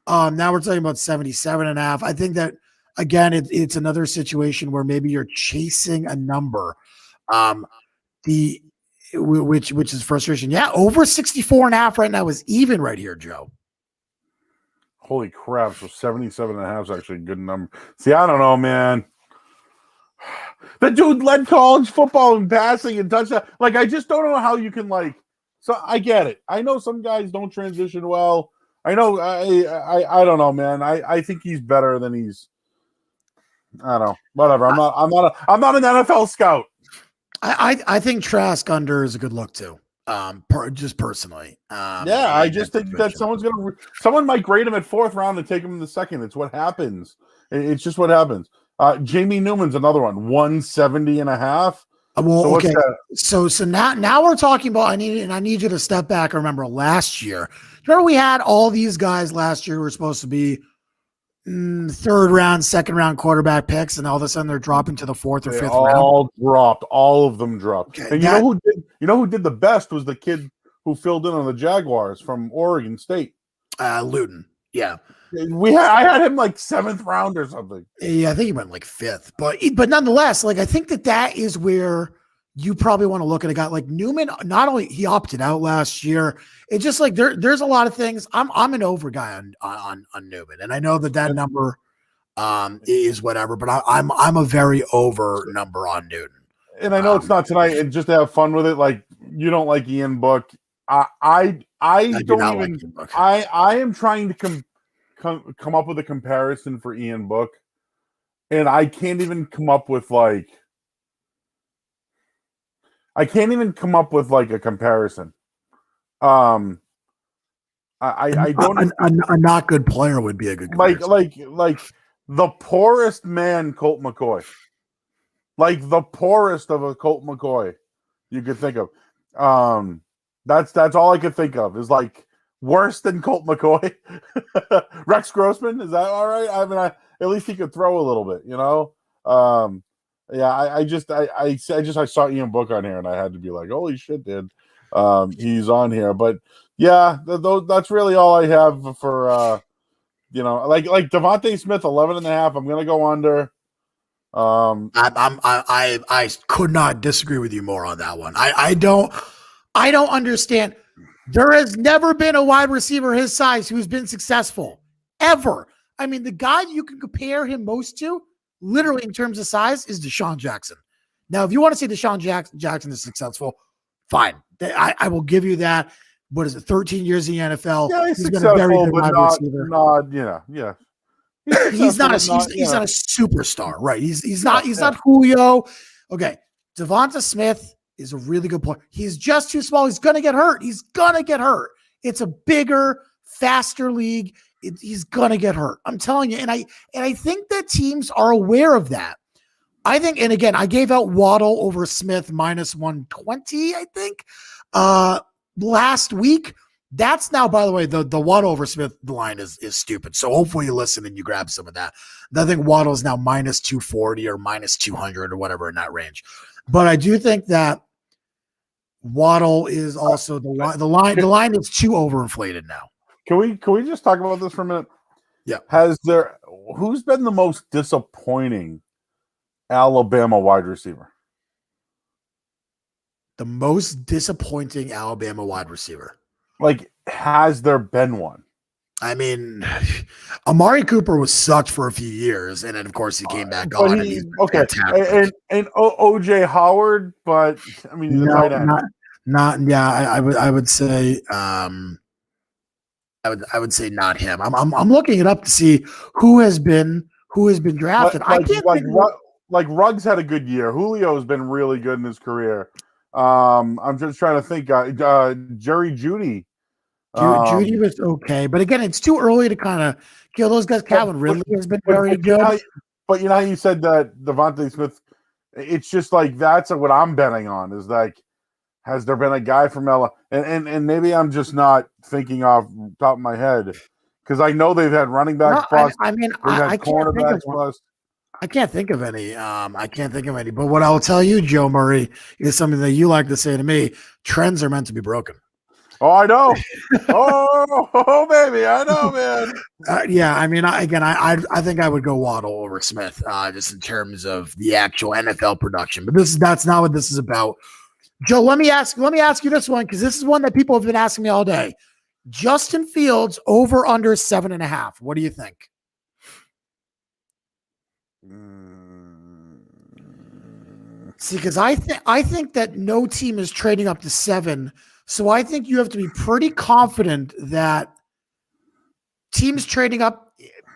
Now we're talking about 77.5. I think that again, it's another situation where maybe you're chasing a number, which is frustration. Yeah, over 64.5 right now is even right here, Joe. Holy crap! So 77.5 is actually a good number. See, I don't know, man. The dude led college football in passing and touchdown. Like, I just don't know how you can, like, so I get it. I know some guys don't transition well. I know, I don't know, man. I think he's better than he's, I don't know. Whatever. I'm not an NFL scout. I think Trask under is a good look too. Just personally. Yeah, I just think that someone might grade him at 4th round and take him in the 2nd. It's what happens. It's just what happens. Jamie Newman's another one, 170.5. Well, okay. So now we're talking about. I need you to step back and remember last year. Remember we had all these guys last year who were supposed to be 3rd round, 2nd round quarterback picks, and all of a sudden they're dropping to the 4th or 5th round. All dropped. All of them dropped. Okay, and you know who did the best was the kid who filled in on the Jaguars from Oregon State. Luton. Yeah. I had him like 7th round or something. Yeah, I think he went like 5th, but nonetheless, like I think that is where you probably want to look at a guy like Newman. Not only he opted out last year, it's just like there's a lot of things. I'm an over guy on Newman, and I know that number is whatever, but I'm a very over number on Newton. And I know it's not tonight, and just to have fun with it, like you don't like Ian Book. I don't even. Like I am trying to come up with a comparison for Ian Book, and I can't even come up with like a comparison. I don't. A not good player would be a good comparison. like the poorest man, Colt McCoy, like the poorest of a Colt McCoy you could think of. That's all I could think of is like. Worse than Colt McCoy, Rex Grossman, is that all right? I mean, at least he could throw a little bit, you know. Yeah, I saw Ian Book on here and I had to be like, holy shit, dude, he's on here. But yeah, that's really all I have for like Devontae Smith 11.5. I'm gonna go under. I could not disagree with you more on that one. I don't understand. There has never been a wide receiver his size who's been successful, ever. I mean, the guy you can compare him most to, literally in terms of size, is Deshaun Jackson. Now, if you want to say Deshaun Jackson is successful, fine. I will give you that. What is it, 13 years in the NFL? Yeah, he's been a very good wide receiver. Yeah. He's not a superstar, right? He's not Julio. Okay, Devonta Smith is a really good player. He's just too small. He's going to get hurt. It's a bigger, faster league. He's going to get hurt. I'm telling you. And I think that teams are aware of that. I think, and again, I gave out Waddle over Smith -120, I think, last week. That's now, by the way, the Waddle over Smith line is stupid. So hopefully you listen and you grab some of that. I think Waddle is now -240 or -200 or whatever in that range. But I do think that Waddle is also the line is too overinflated now. Can we just talk about this for a minute? Yeah. Who's been the most disappointing Alabama wide receiver? The most disappointing Alabama wide receiver. Like, has there been one? I mean, Amari Cooper was sucked for a few years, and then of course he came back on. And OJ Howard, but I mean, he's a tight end. I would say, I would say not him. I'm looking it up to see who has been drafted. Like Ruggs had a good year. Julio has been really good in his career. I'm just trying to think. Jerry Jeudy. Jeudy was okay, but again, it's too early to kind of kill those guys. Calvin Ridley has been very good. But you know how you said that Devontae Smith, it's just like that's what I'm betting on is like, has there been a guy from LA? And maybe I'm just not thinking off the top of my head because I know they've had running backs plus. I cornerbacks plus. I can't think of any. But what I'll tell you, Joe Murray, is something that you like to say to me. Trends are meant to be broken. Oh, I know. oh, baby, I know, man. Yeah, I mean, I think I would go Waddle over Smith, just in terms of the actual NFL production. But that's not what this is about. Joe, let me ask you this one because this is one that people have been asking me all day. Justin Fields over under 7.5. What do you think? See, because I think that no team is trading up to 7. So I think you have to be pretty confident that teams trading up.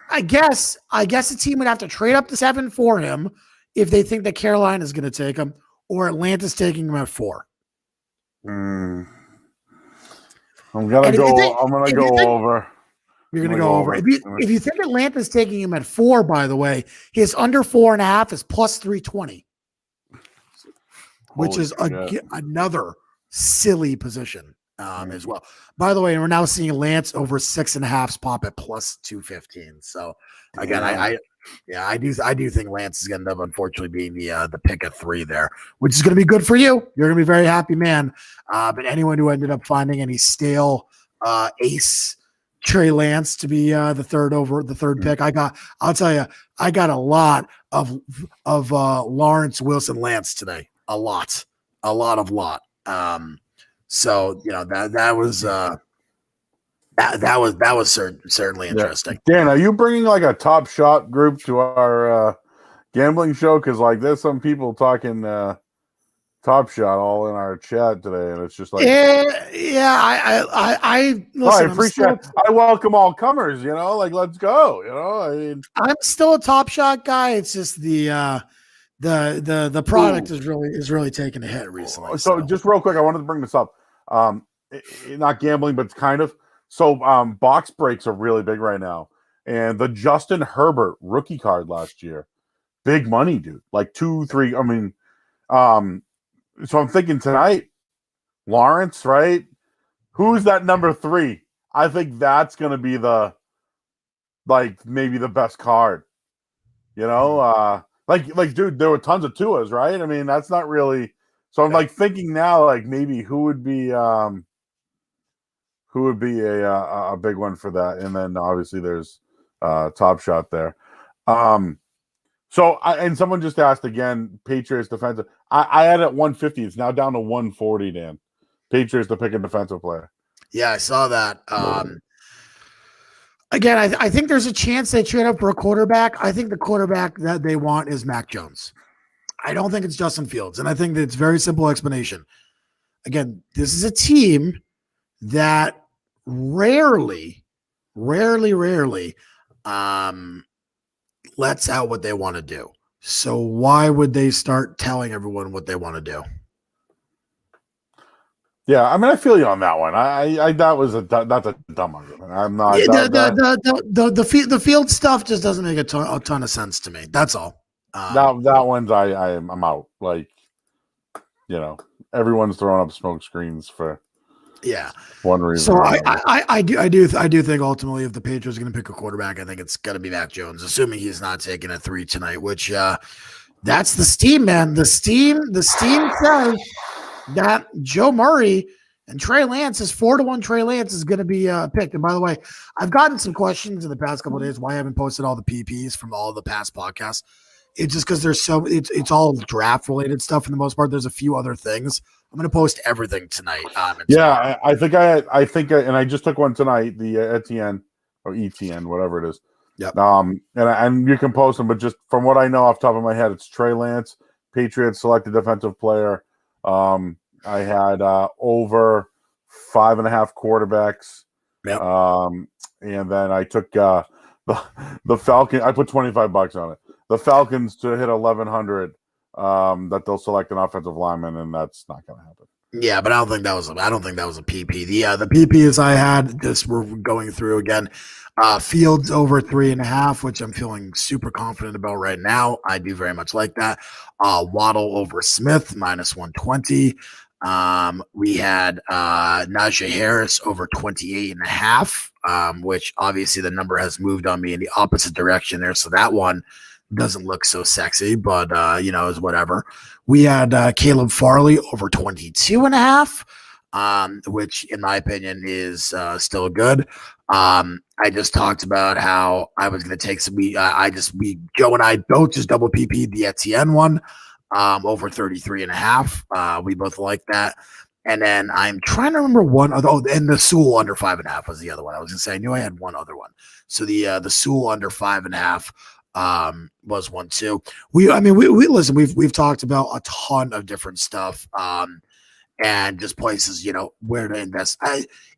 I guess a team would have to trade up to 7 for him if they think that Carolina is going to take him, or Atlanta's taking him at 4. I'm gonna go over. You're going to go over. If you think Atlanta's taking him at 4, by the way, his under 4.5 is plus 320, which is another silly position as well. By the way, we're now seeing Lance over 6.5 pop at plus 215. So again, I do think Lance is going to end up unfortunately being the pick at 3 there, which is going to be good for you. You're going to be a very happy man. But anyone who ended up finding any stale ace Trey Lance to be the third pick, I'll tell you, I got a lot of Lawrence Wilson Lance today. A lot. So that was certainly interesting. Yeah. Dan, are you bringing like a Top Shot group to our gambling show? Because like there's some people talking Top Shot all in our chat today, and it's just like I listen, I appreciate. I welcome all comers. Like let's go. I mean, I'm still a Top Shot guy. It's just the product is really taking a hit recently. So just real quick, I wanted to bring this up. Not gambling, but it's kind of. So box breaks are really big right now. And the Justin Herbert rookie card last year, big money, dude. Like 2, 3. I mean, so I'm thinking tonight, Lawrence, right? Who's that number 3? I think that's gonna be maybe the best card. Like, dude, there were tons of Tuas, right? I mean, that's not really. So I'm like thinking now, like maybe who would be a big one for that, and then obviously there's Top Shot there. So and someone just asked again, Patriots defensive. I had it at 150. It's now down to 140. Dan, Patriots to pick a defensive player. Yeah, I saw that. Again, I think there's a chance they trade up for a quarterback. I think the quarterback that they want is Mac Jones. I don't think it's Justin Fields. And I think that it's very simple explanation. Again, this is a team that rarely lets out what they want to do. So why would they start telling everyone what they want to do? Yeah, I mean, I feel you on that one. That's a dumb argument. I'm not. The field stuff just doesn't make a ton of sense to me. That's all. That one's I'm out. Like, everyone's throwing up smoke screens for one reason. So I do think ultimately if the Patriots are going to pick a quarterback, I think it's going to be Mac Jones, assuming he's not taking a 3 tonight. Which that's the steam, man. The steam says that Joe Murray and Trey Lance is 4-1. Trey Lance is going to be picked. And by the way, I've gotten some questions in the past couple of days why I haven't posted all the PPs from all the past podcasts. It's just because it's all draft related stuff for the most part. There's a few other things. I'm going to post everything tonight. I think, and I just took one tonight, the Etienne or ETN, whatever it is. Yep. And you can post them, but just from what I know off the top of my head, it's Trey Lance, Patriots selected defensive player. I had over 5.5 quarterbacks. Yep. And then I took the Falcon. I put $25 on it. The Falcons to hit 1,100. That they'll select an offensive lineman, and that's not going to happen. Yeah, but I don't think that was a PP. The PPs I had just were going through again. Fields over 3.5, which I'm feeling super confident about right now. I do very much like that. Waddle over Smith -120. We had Najee Harris over 28.5, which obviously the number has moved on me in the opposite direction there. So that one doesn't look so sexy, but is whatever. We had Caleb Farley over 22.5, which in my opinion is still good. I just talked about how I was going to take some. Joe and I both just double PP'd the Etienne one over 33.5. We both like that. And then I'm trying to remember one other. Oh, and the Sewell under 5.5 was the other one. I was going to say I knew I had one other one. So the Sewell under 5.5. was one too. We listen. We've talked about a ton of different stuff. And just places, where to invest.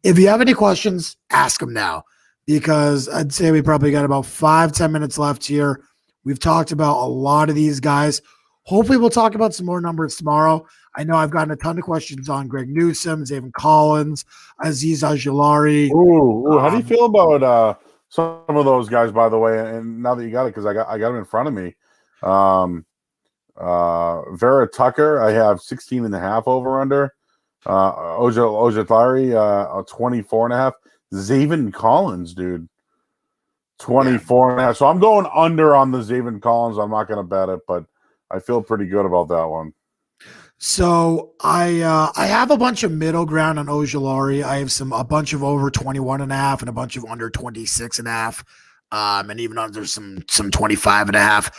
If you have any questions, ask them now, because I'd say we probably got about 5-10 minutes left here. We've talked about a lot of these guys. Hopefully we'll talk about some more numbers tomorrow. I know I've gotten a ton of questions on Greg Newsome, Zaven Collins, Aziz Ojulari. How do you feel about some of those guys, by the way? And now that you got it, because I got them in front of me. Vera Tucker, I have 16.5 over under. Ojulari, 24.5. Zaven Collins, dude, 24.5. So I'm going under on the Zaven Collins. I'm not going to bet it, but I feel pretty good about that one. So I have a bunch of middle ground on Ojulari. I have a bunch of over 21.5 and a bunch of under 26.5, and even under some 25.5.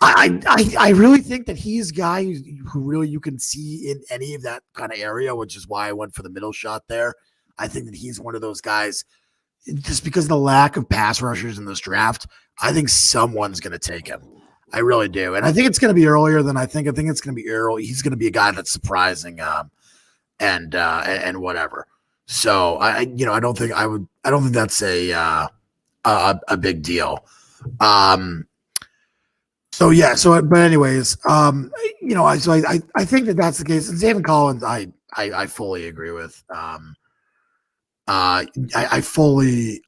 I really think that he's a guy who really you can see in any of that kind of area, which is why I went for the middle shot there. I think that he's one of those guys, just because of the lack of pass rushers in this draft. I think someone's going to take him. I really do. And I think it's going to be earlier than I think. I think it's going to be early. He's going to be a guy that's surprising and whatever. So I don't think that's a big deal. But anyways, I think that that's the case. And Zaven Collins, I fully agree with. I fully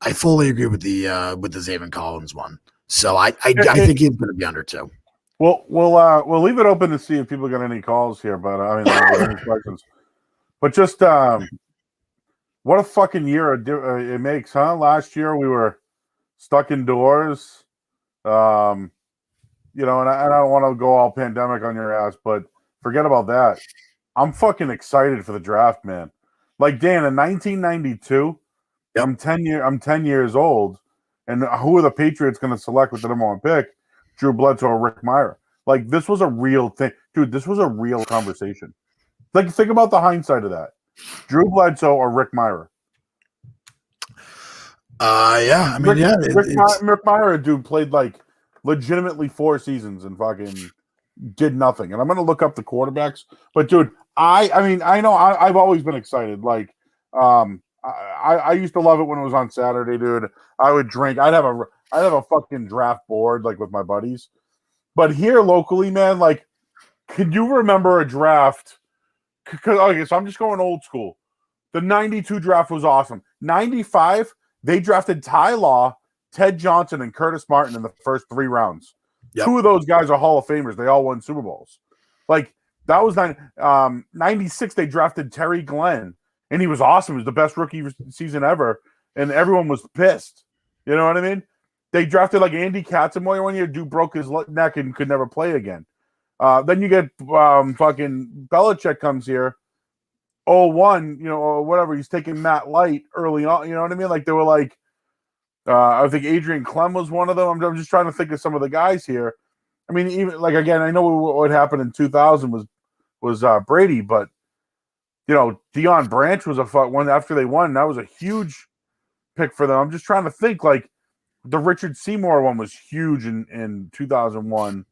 agree with the Zaven Collins one. So I think he's going to be under 2. Well, we'll leave it open to see if people got any calls here, but any questions. But just what a fucking year it makes, huh? Last year we were stuck indoors. And I don't want to go all pandemic on your ass, but forget about that. I'm fucking excited for the draft, man. Like, Dan, in 1992, yep. I'm 10 years old, and who are the Patriots going to select with the number 1 pick? Drew Bledsoe or Rick Mirer. Like, this was a real thing. Dude, this was a real conversation. Like, think about the hindsight of that. Drew Bledsoe or Rick Mirer. Rick Mirer, dude, played like legitimately 4 seasons and fucking did nothing. And I'm going to look up the quarterbacks. But, dude, I know I've always been excited. Like, I used to love it when it was on Saturday, dude. I would drink. I'd have a fucking draft board, like, with my buddies. But here locally, man, like, could you remember a draft? Okay, so I'm just going old school. The 92 draft was awesome. 95, they drafted Ty Law, Ted Johnson, and Curtis Martin in the first 3 rounds. Yep. 2 of those guys are Hall of Famers. They all won Super Bowls. Like, that was 96. They drafted Terry Glenn, and he was awesome. He was the best rookie season ever, and everyone was pissed. You know what I mean? They drafted like Andy Katzenmoyer one year. Dude broke his neck and could never play again. Then you get fucking Belichick comes here. 01, or whatever. He's taking Matt Light early on. You know what I mean? Like, they were like, I think Adrian Clem was one of them. I'm just trying to think of some of the guys here. I mean, even like, again, I know what happened in 2000 was Brady, but Deion Branch was a one after they won. That was a huge pick for them. I'm just trying to think, like, the Richard Seymour one was huge in 2001,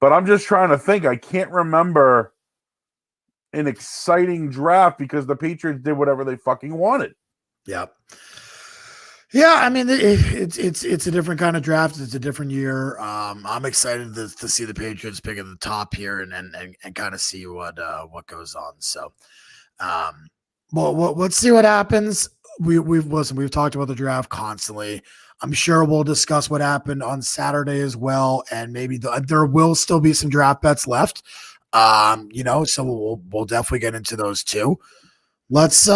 but I'm just trying to think. I can't remember an exciting draft because the Patriots did whatever they fucking wanted. Yep. Yeah, I mean, it's a different kind of draft. It's a different year. I'm excited to see the Patriots pick at the top here and kind of see what goes on. So, well, let's see what happens. We've talked about the draft constantly. I'm sure we'll discuss what happened on Saturday as well, and maybe there will still be some draft bets left. So we'll definitely get into those too. Let's see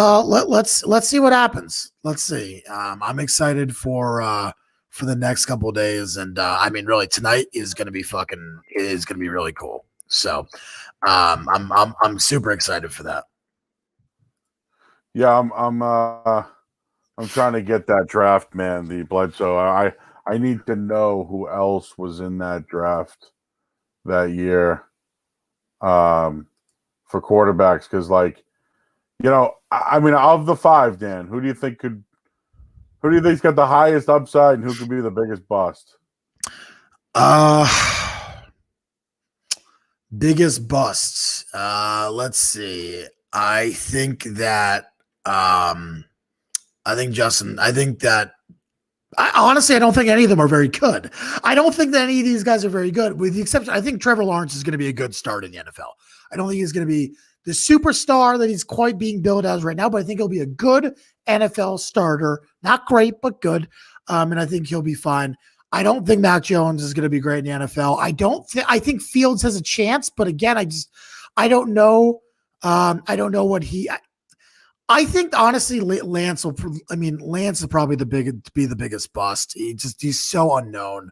what happens. Let's see. I'm excited for the next couple of days, and really tonight is going to be really cool. So, I'm super excited for that. Yeah, I'm trying to get that draft, man. The Bledsoe. I need to know who else was in that draft that year, for quarterbacks, because of the 5, Dan, who do you think's got the highest upside and who could be the biggest bust? Biggest busts. Let's see. I think that honestly, I don't think any of them are very good. I don't think that any of these guys are very good, with the exception. I think Trevor Lawrence is going to be a good start in the NFL. I don't think he's going to be the superstar that he's quite being billed as right now, but I think he'll be a good NFL starter. Not great, but good. And I think he'll be fine. I don't think Mac Jones is going to be great in the NFL. I think Fields has a chance, but again, I don't know. I don't know what I think honestly, Lance is probably the biggest bust. He's so unknown.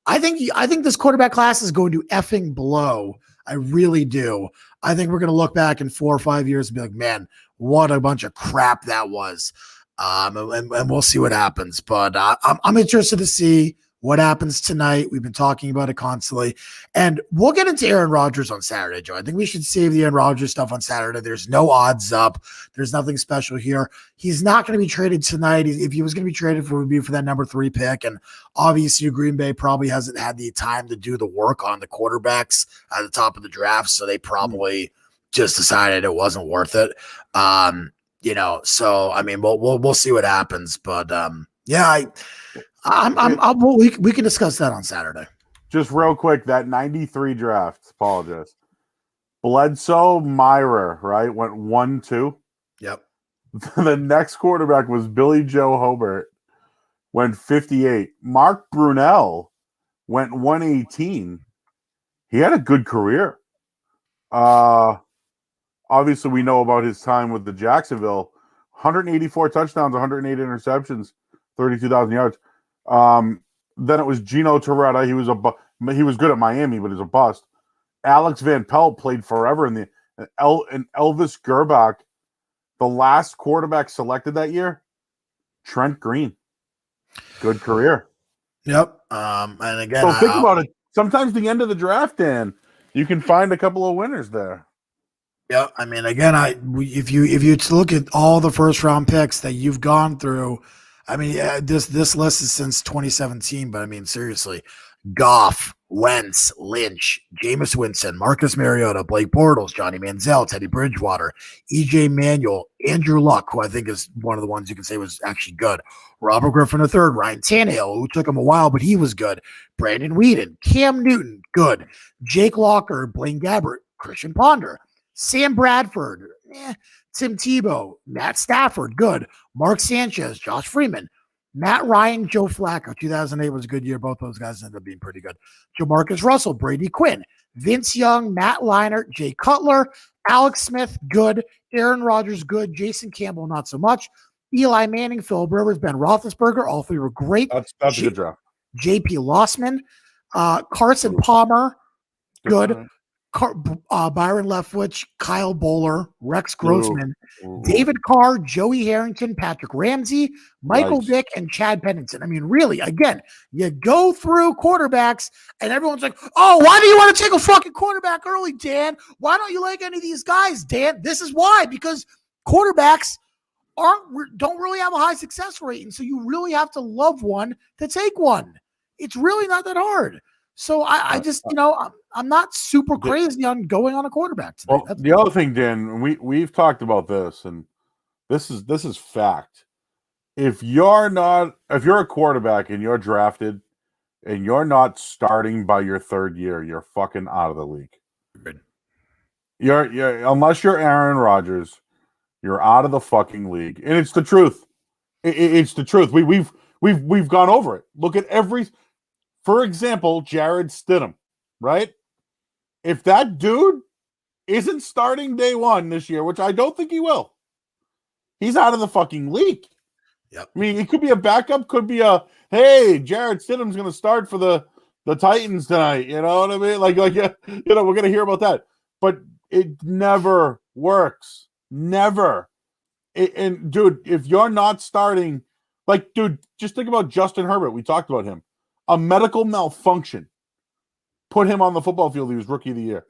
I think this quarterback class is going to effing blow. I really do. I think we're going to look back in 4 or 5 years and be like, man, what a bunch of crap that was. And we'll see what happens. But I'm interested to see what happens tonight. We've been talking about it constantly. And we'll get into Aaron Rodgers on Saturday, Joe. I think we should save the Aaron Rodgers stuff on Saturday. There's no odds up. There's nothing special here. He's not going to be traded tonight. If he was going to be traded, it would be for that number 3 pick. And obviously, Green Bay probably hasn't had the time to do the work on the quarterbacks at the top of the draft. So they probably just decided it wasn't worth it. So I mean, we'll see what happens. But we can discuss that on Saturday. Just real quick, that 93 draft, apologize. Bledsoe Myra, right? Went 1-2. Yep. The next quarterback was Billy Joe Hobart, went 58. Mark Brunell went 118. He had a good career. Obviously, we know about his time with the Jacksonville. 184 touchdowns, 108 interceptions, 32,000 yards. Then it was Gino Torretta. He was good at Miami, but he's a bust. Alex Van Pelt played forever and Elvis Gerbach, the last quarterback selected that year, Trent Green. Good career. Yep. And again, so think about it. Sometimes the end of the draft, Dan, you can find a couple of winners there. Yeah, I mean, again, if you look at all the first round picks that you've gone through, I mean, this list is since 2017, but I mean, seriously, Goff, Wentz, Lynch, Jameis Winston, Marcus Mariota, Blake Bortles, Johnny Manziel, Teddy Bridgewater, EJ Manuel, Andrew Luck, who I think is one of the ones you can say was actually good, Robert Griffin III, Ryan Tannehill, who took him a while, but he was good, Brandon Weeden, Cam Newton, good, Jake Locker, Blaine Gabbert, Christian Ponder, Sam Bradford, Tim Tebow, Matt Stafford, good. Mark Sanchez, Josh Freeman, Matt Ryan, Joe Flacco. 2008 was a good year. Both those guys ended up being pretty good. Jamarcus Russell, Brady Quinn, Vince Young, Matt Leinart, Jay Cutler, Alex Smith, good. Aaron Rodgers, good. Jason Campbell, not so much. Eli Manning, Philip Rivers, Ben Roethlisberger. All three were great. That's a good draft. J.P. Lossman, Carson Palmer, good. Byron Leftwich, Kyle Bowler, Rex Grossman, David Carr, Joey Harrington, Patrick Ramsey, Michael Vick, and Chad Pennington. I mean, really, again, you go through quarterbacks and everyone's like, oh, why do you want to take a fucking quarterback early, Dan? Why don't you like any of these guys, Dan? This is why, because quarterbacks don't really have a high success rate. And so you really have to love one to take one. It's really not that hard. So I just, I'm not super crazy on going on a quarterback today. Well, the other thing, Dan, we've talked about this, and this is fact. If you're a quarterback and you're drafted and you're not starting by your 3rd year, you're fucking out of the league. Good. You're unless you're Aaron Rodgers, you're out of the fucking league, and it's the truth. It's the truth. We've gone over it. Look at for example, Jared Stidham, right? If that dude isn't starting day 1 this year, which I don't think he will, he's out of the fucking league. Yep. I mean, it could be a backup, could be hey, Jared Stidham's going to start for the Titans tonight. You know what I mean? Like we're going to hear about that. But it never works. Never. And dude, if you're not starting, dude, just think about Justin Herbert. We talked about him. A medical malfunction put him on the football field. He was rookie of the year.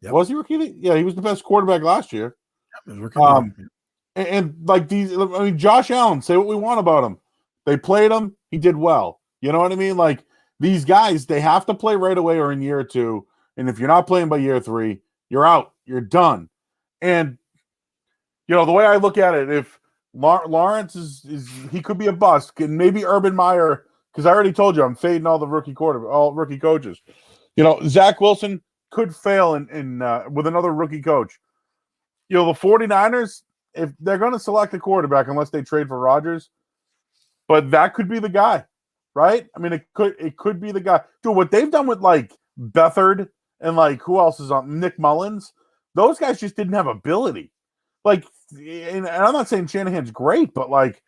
Yep. Was he rookie of the year? Yeah, he was the best quarterback last year. And Josh Allen, say what we want about him. They played him. He did well. You know what I mean? these guys, they have to play right away or in year 2. And if you're not playing by year 3, you're out. You're done. And, the way I look at it, if Lawrence is he could be a bust, and maybe Urban Meyer, because I already told you I'm fading all rookie coaches. Zach Wilson could fail in with another rookie coach. The 49ers, if they're going to select a quarterback unless they trade for Rodgers, but that could be the guy, right? I mean, it could be the guy. Dude, what they've done with like Beathard and like who else is on Nick Mullins, those guys just didn't have ability. Like, and I'm not saying Shanahan's great, but like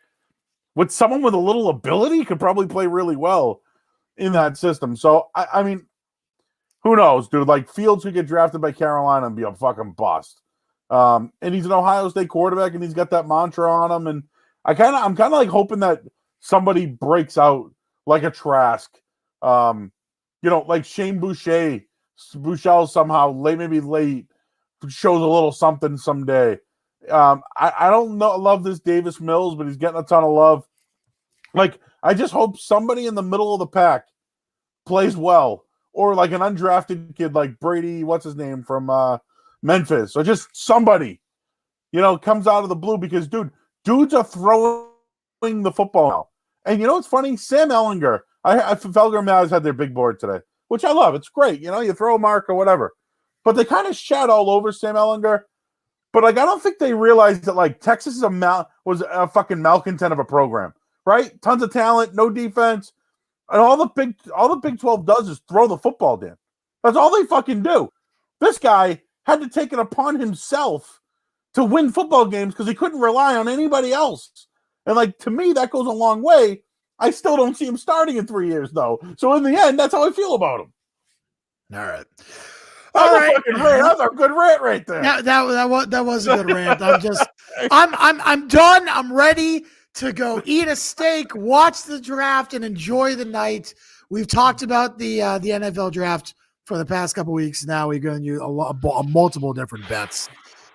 with someone with a little ability could probably play really well in that system. So I mean, who knows, dude? Like Fields could get drafted by Carolina and be a fucking bust. And he's an Ohio State quarterback, and he's got that mantra on him. And I'm kind of like hoping that somebody breaks out like a Trask, like Shane Bouchel somehow maybe late shows a little something someday. I don't love this Davis Mills, but he's getting a ton of love. Like, I just hope somebody in the middle of the pack plays well, or like an undrafted kid like Brady, what's his name, from Memphis, or just somebody, comes out of the blue, because dudes are throwing the football now. And it's funny, Sam Ehlinger, Felger Mavs had their big board today, which I love. It's great. You throw a mark or whatever, but they kind of shat all over Sam Ehlinger. But like, I don't think they realized that like Texas was a fucking malcontent of a program, right? Tons of talent, no defense, and all the Big 12 does is throw the football, Dan. That's all they fucking do. This guy had to take it upon himself to win football games because he couldn't rely on anybody else. And like, to me, that goes a long way. I still don't see him starting in 3 years, though. So in the end, that's how I feel about him. All right. That's a good rant right there. That was a good rant. I'm done. I'm ready to go eat a steak, watch the draft, and enjoy the night. We've talked about the NFL draft for the past couple weeks now. We've given you a multiple different bets.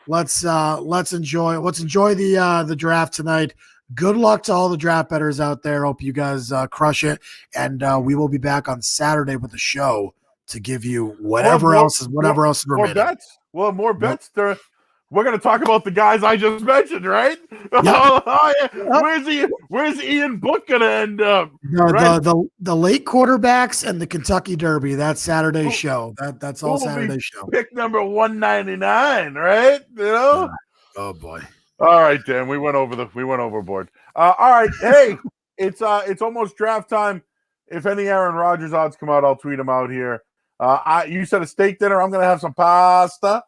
Let's enjoy the draft tonight. Good luck to all the draft bettors out there. Hope you guys crush it, and we will be back on Saturday with the show to give you whatever else is remaining. More bets. We'll have more bets. Yep. We're going to talk about the guys I just mentioned, right? Yep. Where's Ian Book going to end up? The late quarterbacks and the Kentucky Derby. That's Saturday's show. That's all Saturday's show. Pick number 199, right? Oh boy. All right, Dan. We went overboard. All right. Hey, it's almost draft time. If any Aaron Rodgers odds come out, I'll tweet them out here. You said a steak dinner. I'm going to have some pasta,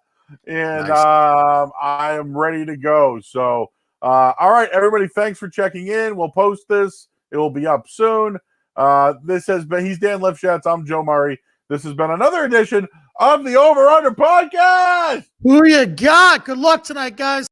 and nice. I am ready to go. So, all right, everybody, thanks for checking in. We'll post this. It will be up soon. He's Dan Lifshatz. I'm Joe Murray. This has been another edition of the Over Under Podcast. Who you got? Good luck tonight, guys.